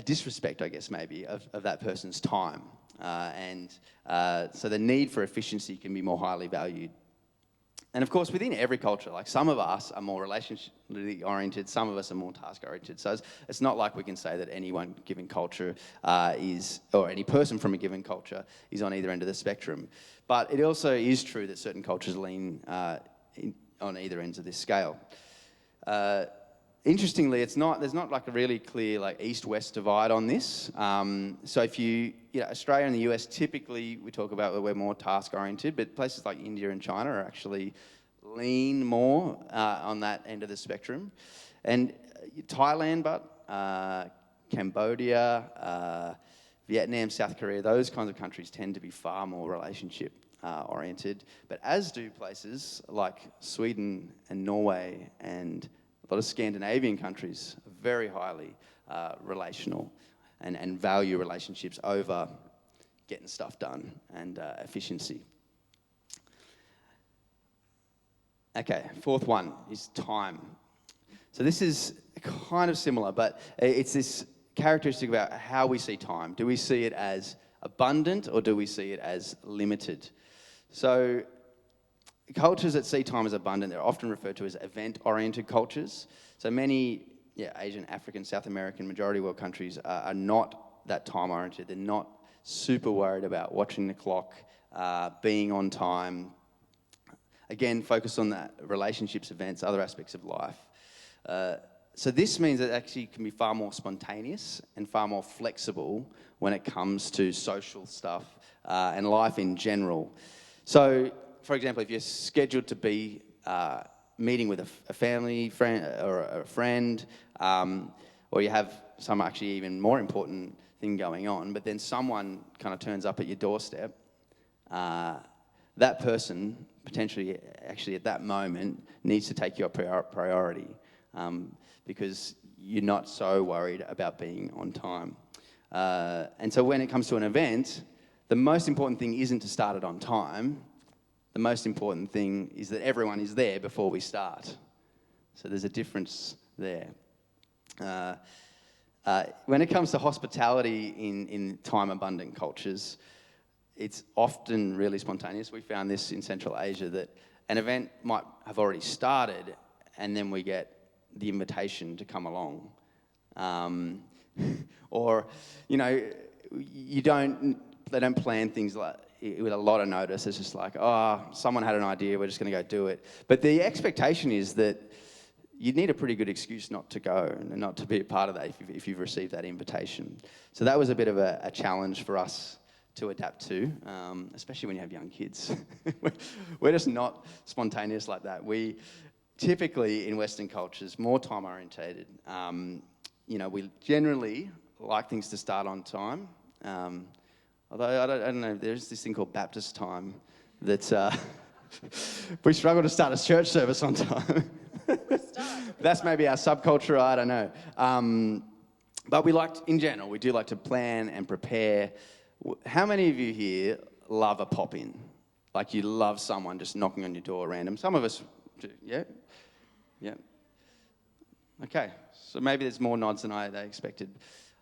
disrespect, I guess, maybe, of that person's time. So the need for efficiency can be more highly valued. And of course, within every culture, like some of us are more relationally oriented, some of us are more task oriented. So it's not like we can say that any one given culture or any person from a given culture is on either end of the spectrum. But it also is true that certain cultures lean on either ends of this scale. Interestingly, there's not like a really clear like east-west divide on this. So if Australia and the US, typically we talk about that we're more task-oriented, but places like India and China are actually lean more on that end of the spectrum. And Thailand, Cambodia, Vietnam, South Korea, those kinds of countries tend to be far more relationship oriented, but as do places like Sweden and Norway and a lot of Scandinavian countries are very highly relational and value relationships over getting stuff done and efficiency. Okay, fourth one is time. So this is kind of similar, but it's this characteristic about how we see time. Do we see it as abundant or do we see it as limited? So cultures that see time as abundant, they're often referred to as event-oriented cultures. So many Asian, African, South American, majority world countries are not that time-oriented. They're not super worried about watching the clock, being on time. Again, focus on that relationships, events, other aspects of life. So this means that it actually can be far more spontaneous and far more flexible when it comes to social stuff and life in general. So, for example, if you're scheduled to be meeting with a family friend or a friend, or you have some actually even more important thing going on, but then someone kind of turns up at your doorstep, that person potentially actually at that moment needs to take your priority because you're not so worried about being on time. And so when it comes to an event, the most important thing isn't to start it on time. The most important thing is that everyone is there before we start. So there's a difference there. When it comes to hospitality in time-abundant cultures, it's often really spontaneous. We found this in Central Asia, that an event might have already started and then we get the invitation to come along. Or, you know, they don't plan things like with a lot of notice. It's just like, oh, someone had an idea, we're just going to go do it. But the expectation is that you'd need a pretty good excuse not to go and not to be a part of that if you've received that invitation. So that was a bit of a challenge for us to adapt to, especially when you have young kids. We're just not spontaneous like that. We typically, in Western cultures, more time-orientated. We generally like things to start on time. Although, I don't know, there's this thing called Baptist time that we struggle to start a church service on time. That's maybe our subculture, I don't know. But in general, we do like to plan and prepare. How many of you here love a pop-in? Like you love someone just knocking on your door random? Some of us do, yeah? Yeah. Okay, so maybe there's more nods than I expected.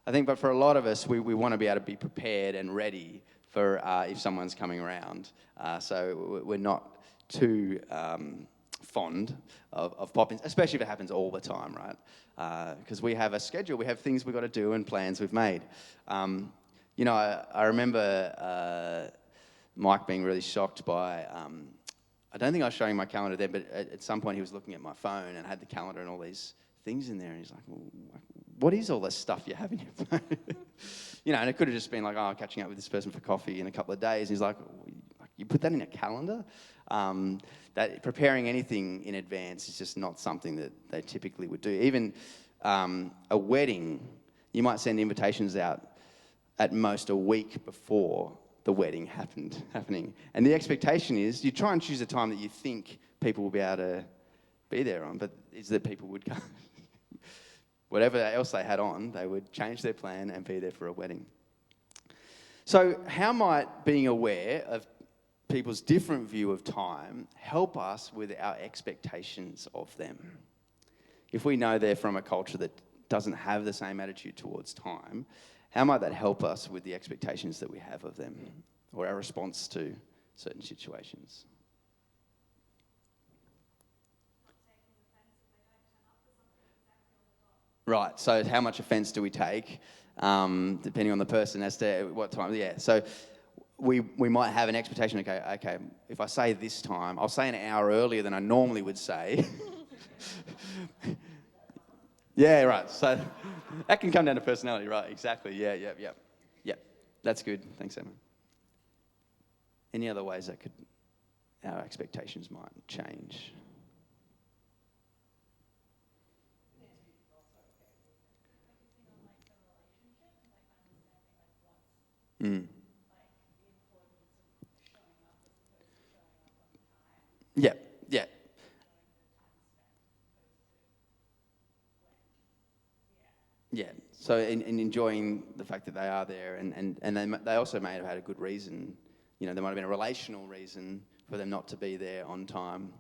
I think, but for a lot of us, we want to be able to be prepared and ready for if someone's coming around. So we're not too fond of pop-ins, especially if it happens all the time, right? Because we have a schedule, we have things we've got to do and plans we've made. I remember Mike being really shocked by, I don't think I was showing my calendar then, but at some point he was looking at my phone and had the calendar and all these things in there, and he's like, well, what is all this stuff you have in your phone? And it could have just been like, oh, catching up with this person for coffee in a couple of days. He's like, you put that in a calendar? That preparing anything in advance is just not something that they typically would do. Even a wedding, you might send invitations out at most a week before the wedding happening. And the expectation is you try and choose a time that you think people will be able to be there on, but is that people would come. Whatever else they had on, they would change their plan and be there for a wedding. So how might being aware of people's different view of time help us with our expectations of them? If we know they're from a culture that doesn't have the same attitude towards time, how might that help us with the expectations that we have of them or our response to certain situations? Right, so how much offence do we take, depending on the person as to what time? Yeah, so we might have an expectation, okay, if I say this time, I'll say an hour earlier than I normally would say. Yeah, right, so that can come down to personality, right, exactly, yeah. That's good, thanks, Emma. Any other ways that our expectations might change? Mm. Yeah. Yeah. So in enjoying the fact that they are there, and they also may have had a good reason. There might have been a relational reason for them not to be there on time,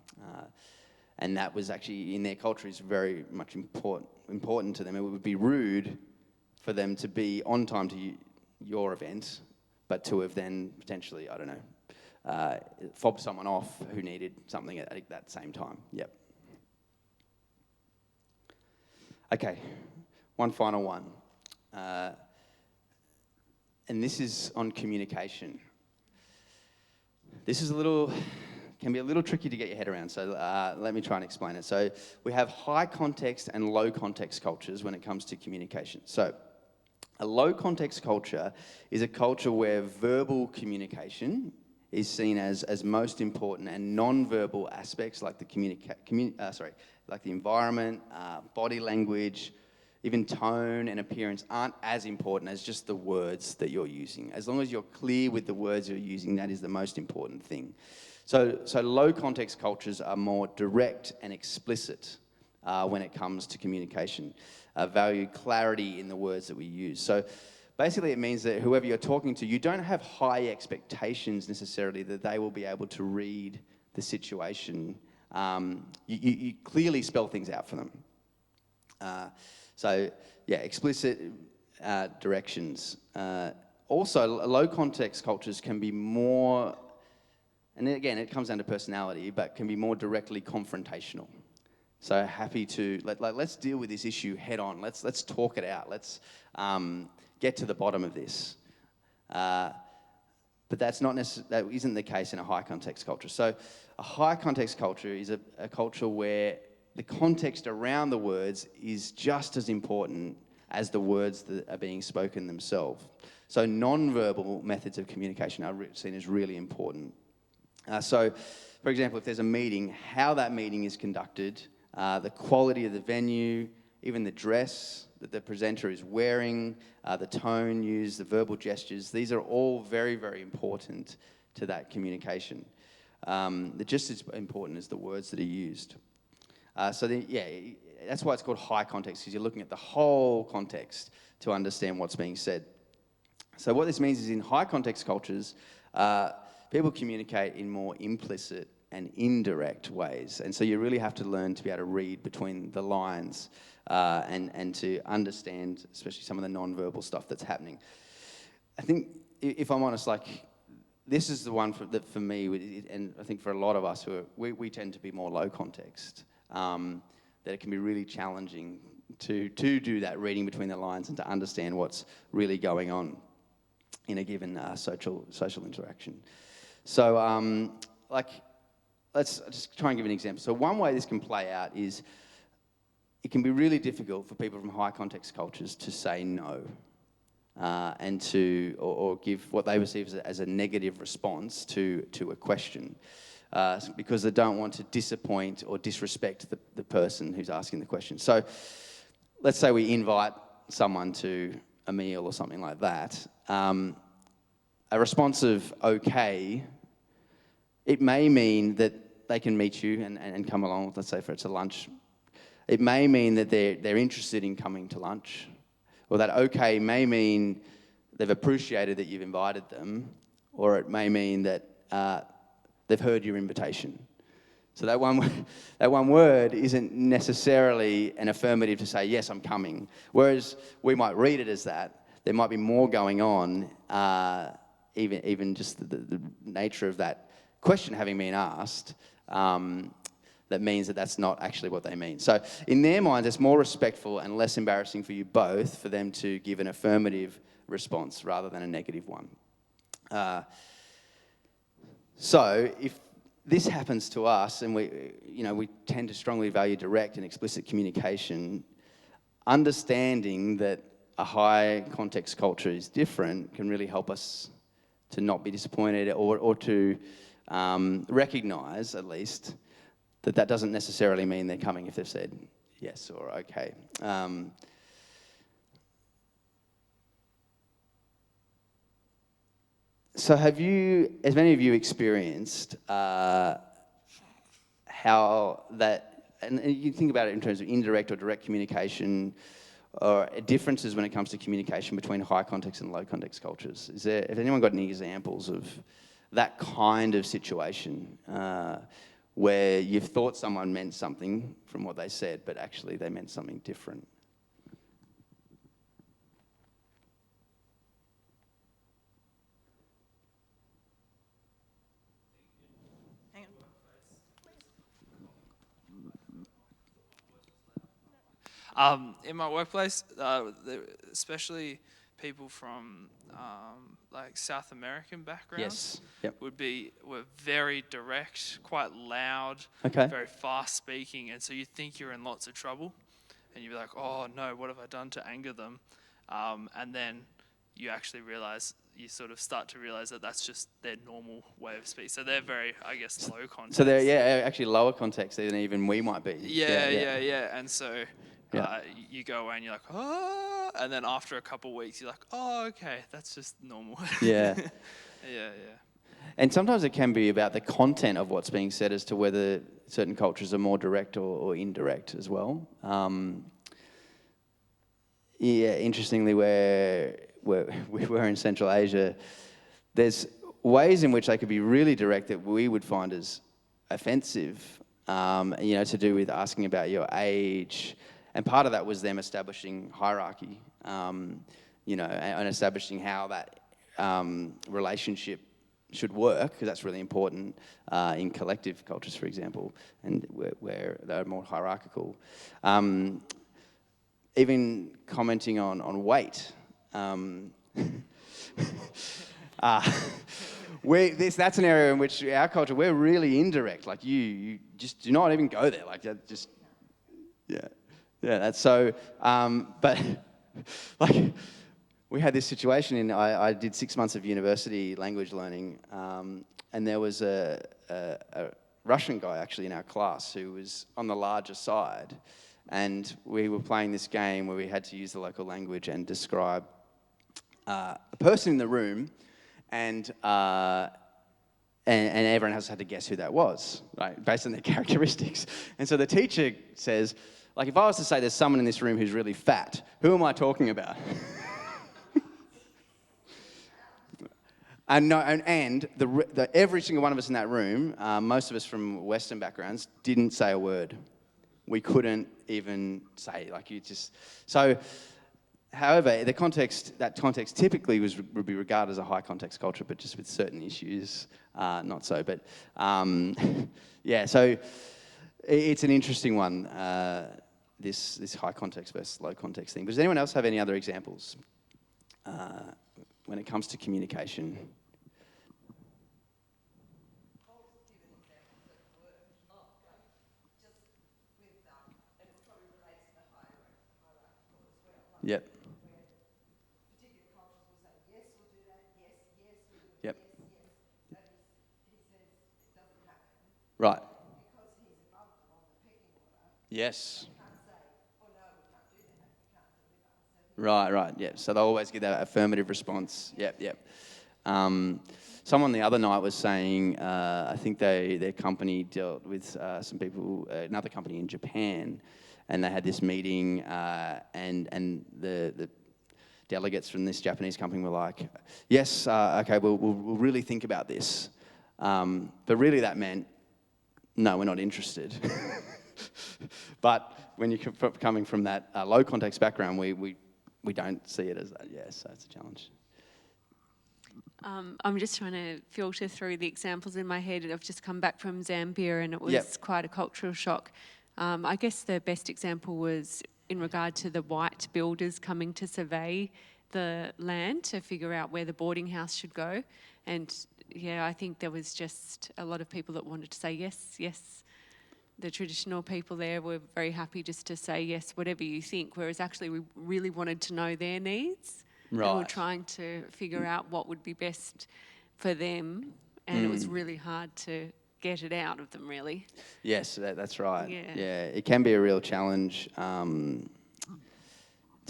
and that was actually in their culture is very much important to them. It would be rude for them to be on time to your event, but to have then potentially, I don't know, fob someone off who needed something at that same time. Yep. Okay, one final one. And this is on communication. This is can be a little tricky to get your head around, so let me try and explain it. So we have high context and low context cultures when it comes to communication. So a low context culture is a culture where verbal communication is seen as most important, and non-verbal aspects like like the environment, body language, even tone and appearance aren't as important as just the words that you're using. As long as you're clear with the words you're using, that is the most important thing. So low context cultures are more direct and explicit when it comes to communication. Value clarity in the words that we use. So basically it means that whoever you're talking to, you don't have high expectations necessarily that they will be able to read the situation. You clearly spell things out for them. So yeah, explicit directions. Also, low context cultures can be more, and again, it comes down to personality, but can be more directly confrontational. So happy to, let's deal with this issue head on. Let's talk it out. Let's get to the bottom of this. But that isn't the case in a high context culture. So a high context culture is a culture where the context around the words is just as important as the words that are being spoken themselves. So non-verbal methods of communication are seen as really important. So, for example, if there's a meeting, how that meeting is conducted, the quality of the venue, even the dress that the presenter is wearing, the tone used, the verbal gestures, these are all very, very important to that communication. They're just as important as the words that are used. That's why it's called high context, because you're looking at the whole context to understand what's being said. So what this means is in high context cultures, people communicate in more implicit and indirect ways. And so you really have to learn to be able to read between the lines and to understand, especially some of the non-verbal stuff that's happening. I think, if I'm honest, this is the one that for me, and I think for a lot of us we tend to be more low context, that it can be really challenging to do that reading between the lines and to understand what's really going on in a given social interaction. So, let's just try and give an example. So one way this can play out is it can be really difficult for people from high context cultures to say no and to or give what they perceive as a negative response to a question because they don't want to disappoint or disrespect the person who's asking the question. So let's say we invite someone to a meal or something like that. A response of okay, it may mean that they can meet you and come along, let's say for it's a lunch. It may mean that they're interested in coming to lunch, or that okay may mean they've appreciated that you've invited them, or it may mean that they've heard your invitation. So that one word isn't necessarily an affirmative to say, yes, I'm coming. Whereas we might read it as that. There might be more going on, even just the nature of that question having been asked, that means that that's not actually what they mean. So in their minds, it's more respectful and less embarrassing for you both for them to give an affirmative response rather than a negative one. So if this happens to us, and we tend to strongly value direct and explicit communication, understanding that a high context culture is different can really help us to not be disappointed or to recognize, at least, that doesn't necessarily mean they're coming if they've said yes or okay. So have many of you experienced how that, and you think about it in terms of indirect or direct communication, or differences when it comes to communication between high context and low context cultures? Has anyone got any examples of that kind of situation where you've thought someone meant something from what they said, but actually they meant something different? Hang on. In my workplace, especially people from South American backgrounds, Yep. were very direct, quite loud, Okay. very fast speaking, and so you think you're in lots of trouble, and you're like, oh no, what have I done to anger them? And then you actually realize, you sort of start to realize that that's just their normal way of speaking. So they're very, I guess, low context. So they're actually lower context than even we might be. Yeah. And so Yeah. you go away and you're like, oh, and then after a couple of weeks, you're like, oh, okay, that's just normal. Yeah. Yeah. And sometimes it can be about the content of what's being said as to whether certain cultures are more direct or indirect as well. Yeah, interestingly, where we were in Central Asia, there's ways in which they could be really direct that we would find as offensive, to do with asking about your age. And part of that was them establishing hierarchy, and establishing how that relationship should work, because that's really important in collective cultures, for example, and where they're more hierarchical. Even commenting on weight. That's an area in which our culture, we're really indirect. Like you just do not even go there. Like that just, yeah. That's so. But like we had this situation I did 6 months of university language learning, and there was a Russian guy actually in our class who was on the larger side, and we were playing this game where we had to use the local language and describe a person in the room, and everyone else had to guess who that was, right, based on their characteristics. And so the teacher says, like, if I was to say there's someone in this room who's really fat, who am I talking about? And every single one of us in that room, most of us from Western backgrounds, didn't say a word. We couldn't even say, so. However, that context typically would be regarded as a high context culture, but just with certain issues, not so. But so it's an interesting one, this high context versus low context thing. But does anyone else have any other examples when it comes to communication? Yep. Yep. Right. Yes. Right, yeah. So they'll always get that affirmative response. Yep. Someone the other night was saying, I think their company dealt with some people, another company in Japan, and they had this meeting, and the delegates from this Japanese company were like, yes, okay, we'll really think about this. But really that meant, no, we're not interested. But when you're coming from that low context background, we don't see it as that, so it's a challenge. I'm just trying to filter through the examples in my head. I've just come back from Zambia, and it was quite a cultural shock. I guess the best example was in regard to the white builders coming to survey the land to figure out where the boarding house should go. And I think there was just a lot of people that wanted to say yes. The traditional people there were very happy just to say yes, whatever you think, whereas actually we really wanted to know their needs. Right. And we were trying to figure out what would be best for them, and it was really hard to get it out of them, really. Yes, that's right. Yeah, it can be a real challenge to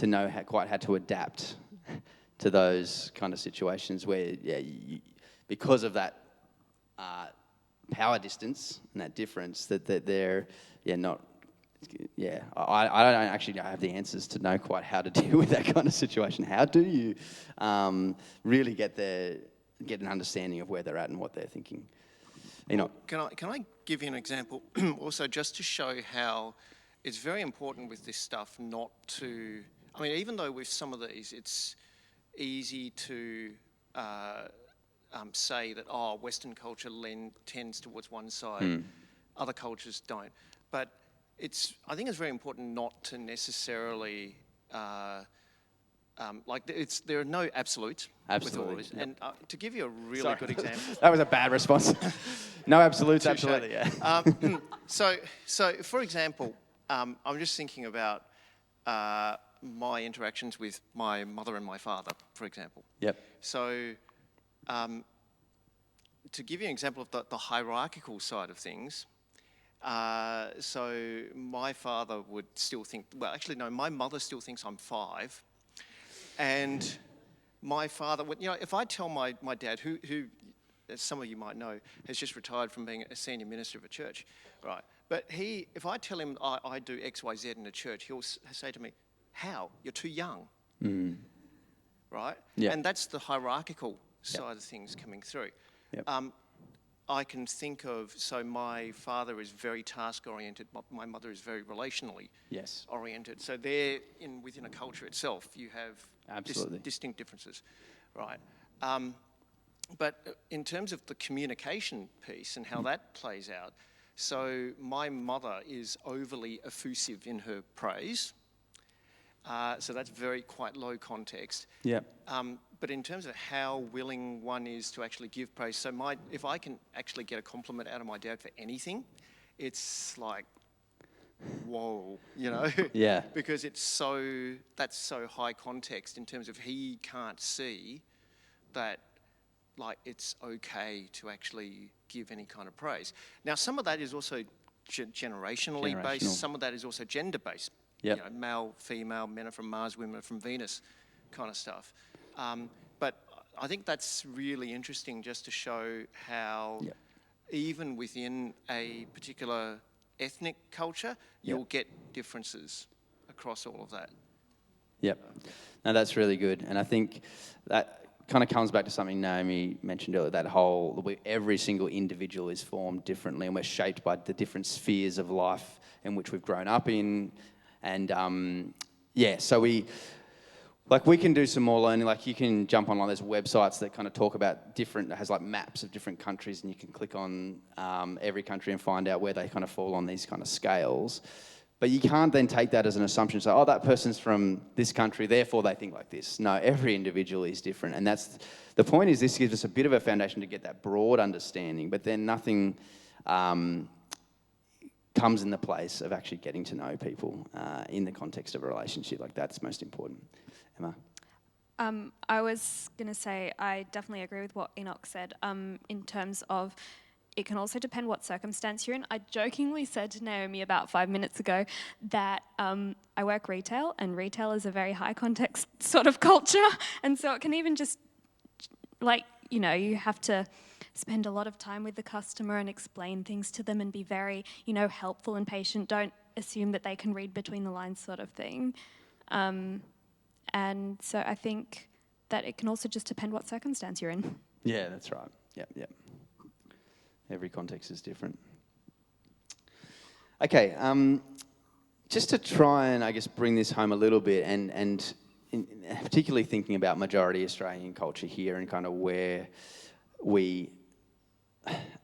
know how to adapt to those kind of situations where, because of that power distance and that difference, that they're not. I don't actually have the answers to know quite how to deal with that kind of situation. How do you really get an understanding of where they're at and what they're thinking? Can I give you an example also, just to show how it's very important with this stuff not to, even though with some of these it's easy to say that, Western culture tends towards one side, other cultures don't. But I think it's very important not to necessarily, there are no absolutes. Absolutely. With all this. Yep. And to give you a really good example. That was a bad response. No absolutes, absolutely, yeah. So for example, I'm just thinking about my interactions with my mother and my father, for example. Yep. So to give you an example of the hierarchical side of things, so my father would still think, my mother still thinks I'm 5. And my father would, if I tell my dad, who as some of you might know, has just retired from being a senior minister of a church, right? But if I tell him I do X, Y, Z in a church, he'll say to me, "How? You're too young." Right? Yeah. And that's the hierarchical side of things coming through. Yep. I can think of, so my father is very task-oriented, my mother is very relationally Yes. oriented. So they're within a culture itself, you have Absolutely. distinct differences, right? But in terms of the communication piece and how that plays out, so my mother is overly effusive in her praise. So that's quite low context. Yeah. But in terms of how willing one is to actually give praise, so if I can actually get a compliment out of my dad for anything, it's like, whoa, you know? Yeah. Because that's so high context in terms of he can't see that, like, it's okay to actually give any kind of praise. Now, some of that is also generationally based. Some of that is also gender based. Yep. You know, male, female, men are from Mars, women are from Venus, kind of stuff. But I think that's really interesting, just to show how even within a particular ethnic culture, you'll get differences across all of that. Yep. No, that's really good. And I think that kind of comes back to something Naomi mentioned earlier, that whole, every single individual is formed differently, and we're shaped by the different spheres of life in which we've grown up in. And so we can do some more learning. Like, you can jump online, there's websites that kind of talk about it has like maps of different countries, and you can click on every country and find out where they kind of fall on these kind of scales. But you can't then take that as an assumption, so, that person's from this country, therefore they think like this. No, every individual is different. And that's, the point is, this gives us a bit of a foundation to get that broad understanding, but then nothing comes in the place of actually getting to know people in the context of a relationship. Like, that's most important. Emma? I was going to say, I definitely agree with what Enoch said in terms of it can also depend what circumstance you're in. I jokingly said to Naomi about 5 minutes ago that I work retail, and retail is a very high context sort of culture. And so it can even just, like, you know, you have to spend a lot of time with the customer and explain things to them and be very, you know, helpful and patient. Don't assume that they can read between the lines, sort of thing. And so I think that it can also just depend what circumstance you're in. Yeah, that's right. Yep. Every context is different. Okay, just to try and, I guess, bring this home a little bit, and particularly thinking about majority Australian culture here and kind of where we,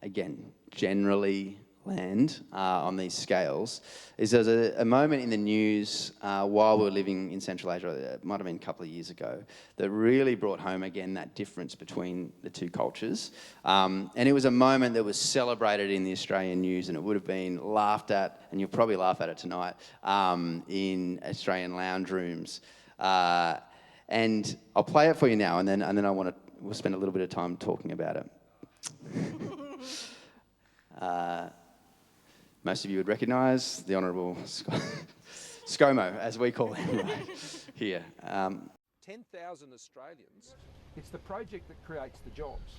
again, generally land on these scales, is there's a moment in the news while we were living in Central Asia, it might have been a couple of years ago, that really brought home again that difference between the two cultures. And it was a moment that was celebrated in the Australian news, and it would have been laughed at, and you'll probably laugh at it tonight, in Australian lounge rooms. And I'll play it for you now, and then we'll spend a little bit of time talking about it. Most of you would recognise the Honourable ScoMo, as we call him here. 10,000 Australians. It's the project that creates the jobs,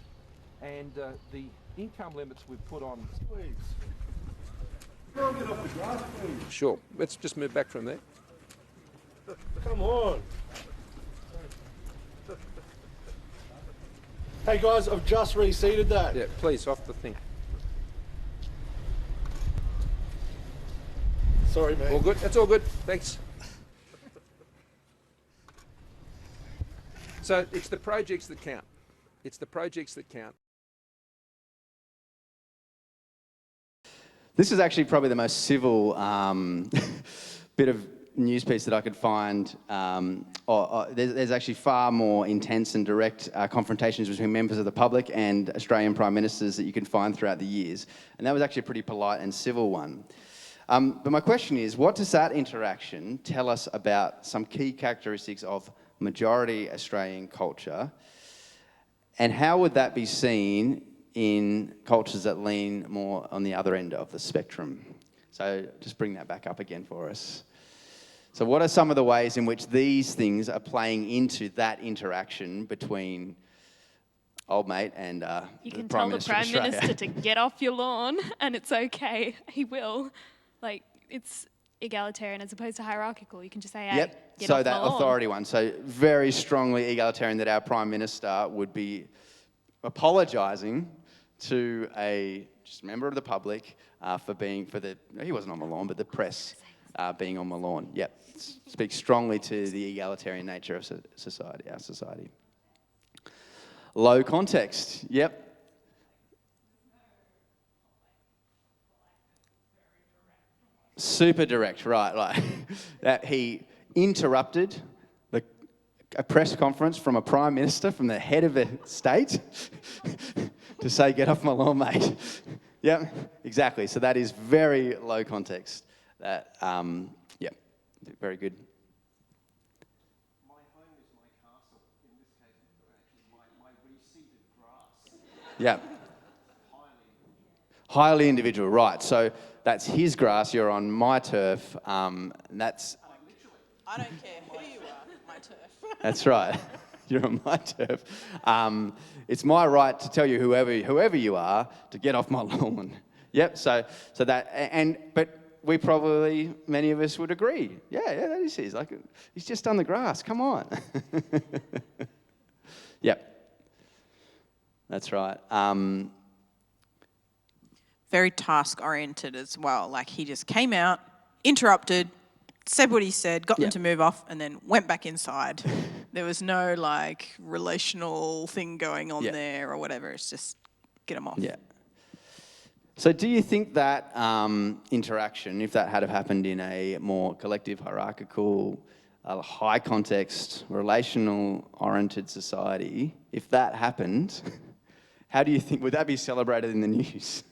and the income limits we've put on. Please. Go get off the grass, please. Sure. Let's just move back from there. Come on. Hey guys, I've just reseated that. Yeah, please, off the thing. Sorry, mate. All good? That's all good. Thanks. So it's the projects that count. It's the projects that count. This is actually probably the most civil bit of news piece that I could find. There's actually far more intense and direct confrontations between members of the public and Australian Prime Ministers that you can find throughout the years. And that was actually a pretty polite and civil one. But my question is, what does that interaction tell us about some key characteristics of majority Australian culture, and how would that be seen in cultures that lean more on the other end of the spectrum? So just bring that back up again for us. So what are some of the ways in which these things are playing into that interaction between old mate and You the can Prime tell the Minister of Prime Australia. Minister to get off your lawn and it's okay. He will. Like, it's egalitarian as opposed to hierarchical. You can just say, hey, Yep. get So off that my lawn. authority one. So very strongly egalitarian that our Prime Minister would be apologising to a just member of the public he wasn't on the lawn, but the press being on the lawn. Yep. Speaks strongly to the egalitarian nature of society, our society. Low context. Yep. Super direct, right? Like that he interrupted a press conference from a prime minister, from the head of a state, to say, "Get off my lawn, mate." Yep, exactly. So that is very low context. That, yeah, very good. My home is my castle. In this case, actually, my reseeded grass. Yeah. Highly individual, right? So that's his grass. You're on my turf. And that's. I don't care who you are, my turf. That's right. You're on my turf. It's my right to tell you, whoever you are, to get off my lawn. Yep. So that but we probably, many of us would agree. Yeah, that is his. Like, he's just done the grass. Come on. Yep. That's right. Very task oriented as well. Like, he just came out, interrupted, said what he said, got them to move off, and then went back inside. There was no like relational thing going on there or whatever. It's just get them off. Yeah. So do you think that interaction, if that had have happened in a more collective, hierarchical, high context, relational oriented society, if that happened, how do you think, would that be celebrated in the news?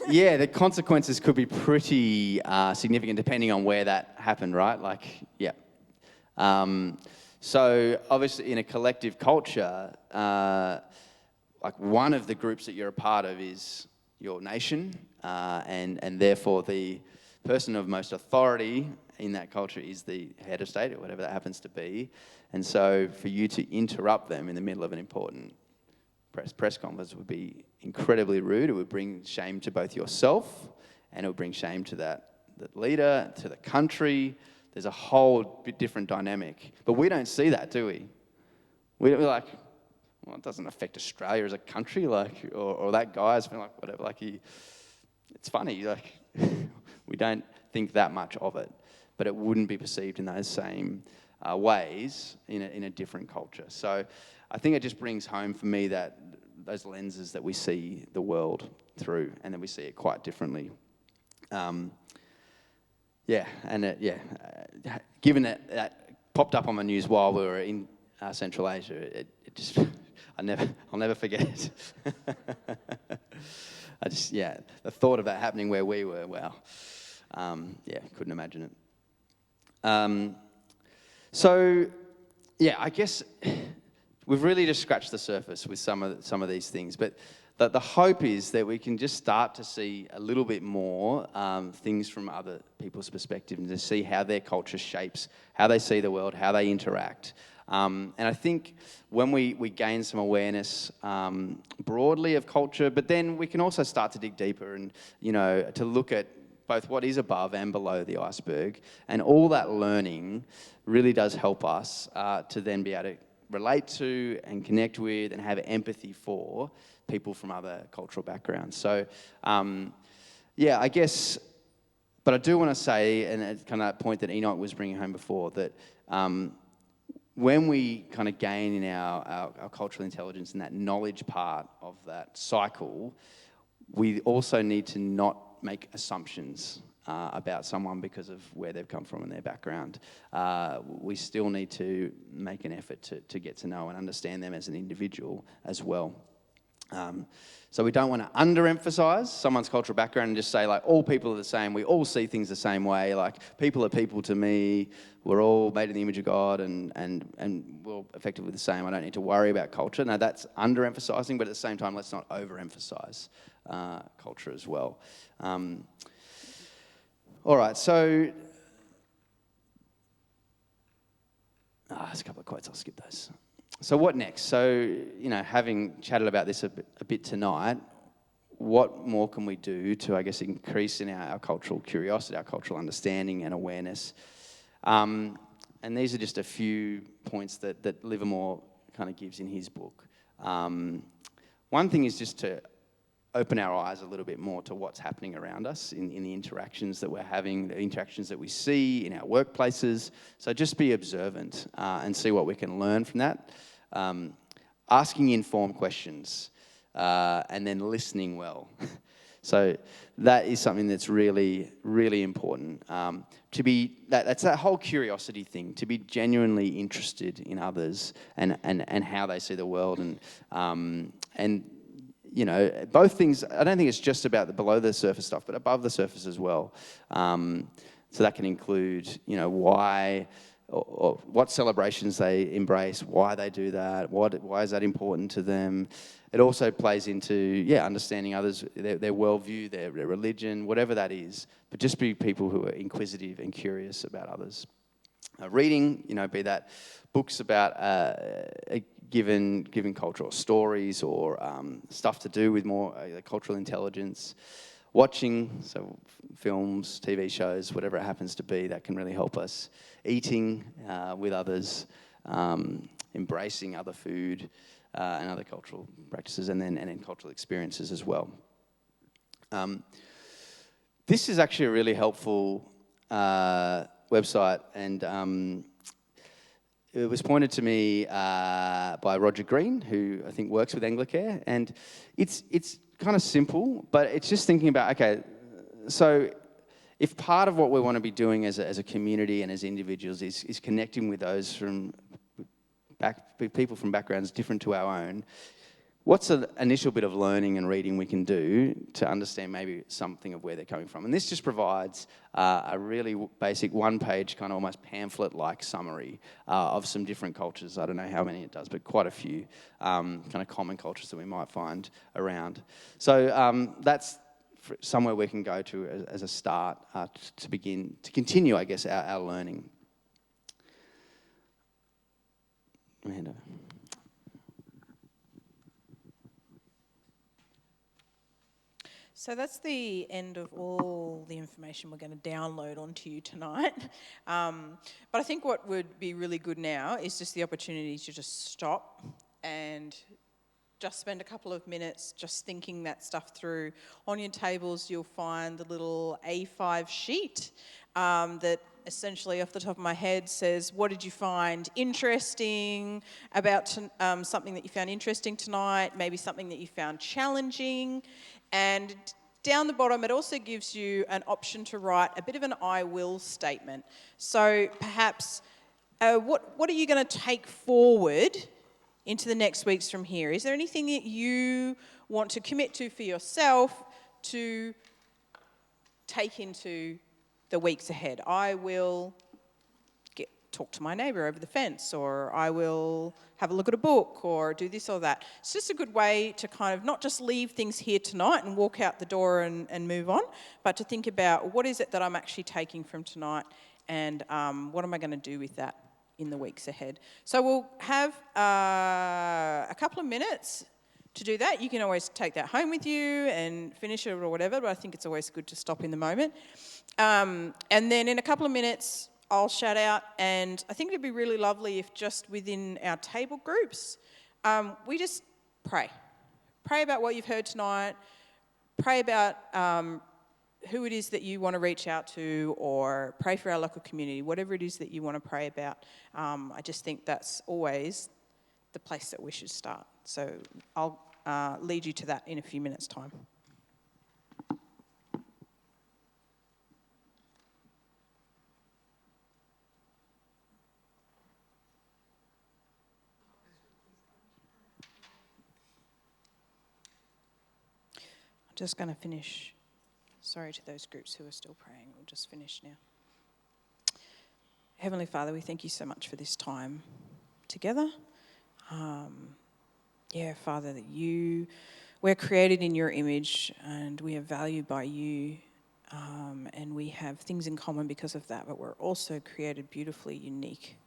Yeah, the consequences could be pretty significant depending on where that happened, right? Like, yeah. So obviously in a collective culture, like one of the groups that you're a part of is your nation, and therefore the person of most authority in that culture is the head of state or whatever that happens to be. And so for you to interrupt them in the middle of an important press conference would be incredibly rude. It would bring shame to both yourself and it would bring shame to the leader, to the country. There's a whole bit different dynamic. But we don't see that, do we? We're like, well, it doesn't affect Australia as a country, like, or that guy's been like, whatever, like it's funny, like, we don't think that much of it, but it wouldn't be perceived in those same ways in a different culture. So I think it just brings home for me that those lenses that we see the world through, and then we see it quite differently. Given that popped up on the news while we were in Central Asia, it just, I'll never forget it. The thought of that happening where we were, wow. Couldn't imagine it. I guess we've really just scratched the surface with some of these things, but the hope is that we can just start to see a little bit more things from other people's perspective and to see how their culture shapes, how they see the world, how they interact. And I think when we gain some awareness broadly of culture, but then we can also start to dig deeper and, to look at both what is above and below the iceberg. And all that learning really does help us to then be able to relate to and connect with and have empathy for people from other cultural backgrounds. So, I guess, but I do want to say, and it's kind of that point that Enoch was bringing home before, that when we kind of gain in our cultural intelligence and that knowledge part of that cycle, we also need to not make assumptions about someone because of where they've come from and their background. We still need to make an effort to get to know and understand them as an individual as well. So we don't want to underemphasize someone's cultural background and just say, like, all people are the same, we all see things the same way, like, people are people to me, we're all made in the image of God and we're all effectively the same, I don't need to worry about culture. No, that's underemphasizing, but at the same time, let's not overemphasize culture as well. All right, so There's a couple of quotes, I'll skip those. So what next? So, having chatted about this a bit tonight, what more can we do to, I guess, increase in our cultural curiosity, our cultural understanding and awareness? And these are just a few points that Livermore kind of gives in his book. One thing is just to open our eyes a little bit more to what's happening around us in the interactions that we're having, the interactions that we see in our workplaces. So just be observant and see what we can learn from that. Asking informed questions and then listening well. So that is something that's really, really important. That's that whole curiosity thing, to be genuinely interested in others and how they see the world and both things. I don't think it's just about the below the surface stuff, but above the surface as well. So that can include, why or what celebrations they embrace, why they do that, why is that important to them. It also plays into, understanding others, their worldview, their religion, whatever that is. But just be people who are inquisitive and curious about others. Reading, be that books about a given culture or stories or stuff to do with more cultural intelligence. Watching, so films, TV shows, whatever it happens to be, that can really help us. Eating with others, embracing other food and other cultural practices, and then cultural experiences as well. This is actually a really helpful website, and it was pointed to me by Roger Green, who I think works with Anglicare, and it's kind of simple, but it's just thinking about, okay, so if part of what we want to be doing as a community and as individuals is connecting with those from people from backgrounds different to our own, what's an initial bit of learning and reading we can do to understand maybe something of where they're coming from? And this just provides a really basic one-page kind of almost pamphlet-like summary of some different cultures. I don't know how many it does, but quite a few kind of common cultures that we might find around. So that's somewhere we can go to as a start to continue, I guess, our learning. Hand over. So that's the end of all the information we're going to download onto you tonight. But I think what would be really good now is just the opportunity to just stop and just spend a couple of minutes just thinking that stuff through. On your tables, you'll find the little A5 sheet that essentially, off the top of my head, says, what did you find interesting about something that you found interesting tonight, maybe something that you found challenging. And down the bottom, it also gives you an option to write a bit of an I will statement. So perhaps, what are you going to take forward into the next weeks from here? Is there anything that you want to commit to for yourself to take into the weeks ahead? I will talk to my neighbour over the fence, or I will have a look at a book, or do this or that. It's just a good way to kind of not just leave things here tonight and walk out the door and move on, but to think about what is it that I'm actually taking from tonight, and what am I going to do with that in the weeks ahead. So we'll have a couple of minutes to do that. You can always take that home with you and finish it or whatever, but I think it's always good to stop in the moment. And then in a couple of minutes, I'll shout out, and I think it'd be really lovely if just within our table groups, we just pray. Pray about what you've heard tonight. Pray about who it is that you want to reach out to, or pray for our local community, whatever it is that you want to pray about. I just think that's always the place that we should start. So I'll lead you to that in a few minutes' time. I'm just going to finish. Sorry to those groups who are still praying. We'll just finish now. Heavenly Father, we thank you so much for this time together. Father, that we're created in your image and we are valued by you, and we have things in common because of that, but we're also created beautifully unique.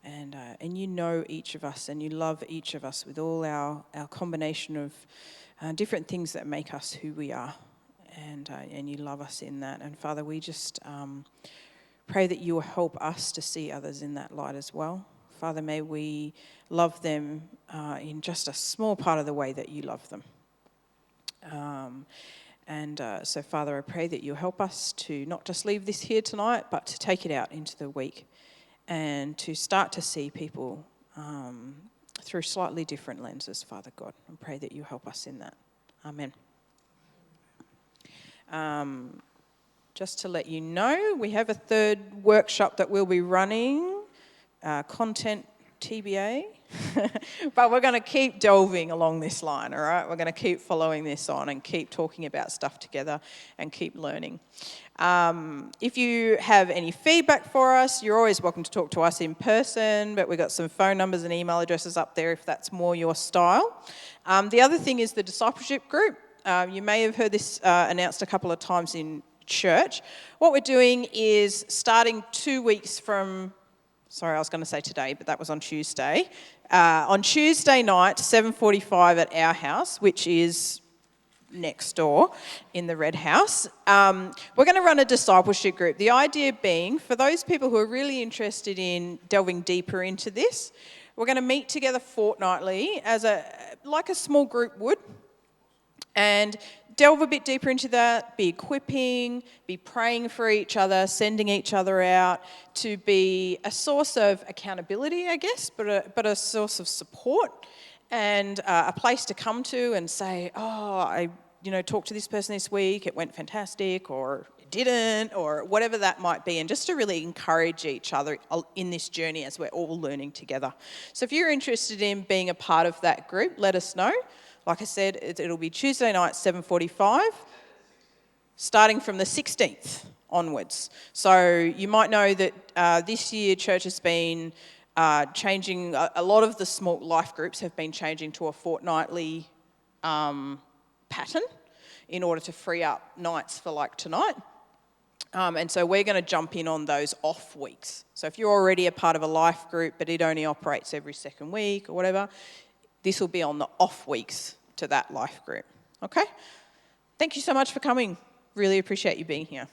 And you know each of us, and you love each of us with all our combination of different things that make us who we are. And you love us in that. And Father, we just pray that you will help us to see others in that light as well. Father, may we love them in just a small part of the way that you love them. So, Father, I pray that you'll help us to not just leave this here tonight, but to take it out into the week and to start to see people through slightly different lenses, Father God. I pray that you help us in that. Amen. Just to let you know, we have a third workshop that we'll be running, Content TBA, but we're going to keep delving along this line, all right? We're going to keep following this on and keep talking about stuff together and keep learning. If you have any feedback for us, you're always welcome to talk to us in person, but we've got some phone numbers and email addresses up there if that's more your style. The other thing is the discipleship group. You may have heard this announced a couple of times in church. What we're doing is starting 2 weeks from, sorry, I was going to say today, but that was on Tuesday. On Tuesday night, 7:45 at our house, which is next door in the Red House. We're going to run a discipleship group. The idea being, for those people who are really interested in delving deeper into this, we're going to meet together fortnightly as like a small group would, and delve a bit deeper into that, be equipping, be praying for each other, sending each other out to be a source of accountability, I guess, but a source of support and a place to come to and say, oh, I talked to this person this week, it went fantastic, or it didn't, or whatever that might be, and just to really encourage each other in this journey as we're all learning together. So if you're interested in being a part of that group, let us know. Like I said, it'll be Tuesday night, 7:45, starting from the 16th onwards. So you might know that this year church has been changing. A lot of the small life groups have been changing to a fortnightly pattern in order to free up nights for like tonight. And so we're going to jump in on those off weeks. So if you're already a part of a life group, but it only operates every second week or whatever, this will be on the off weeks to that life group. Okay? Thank you so much for coming. Really appreciate you being here.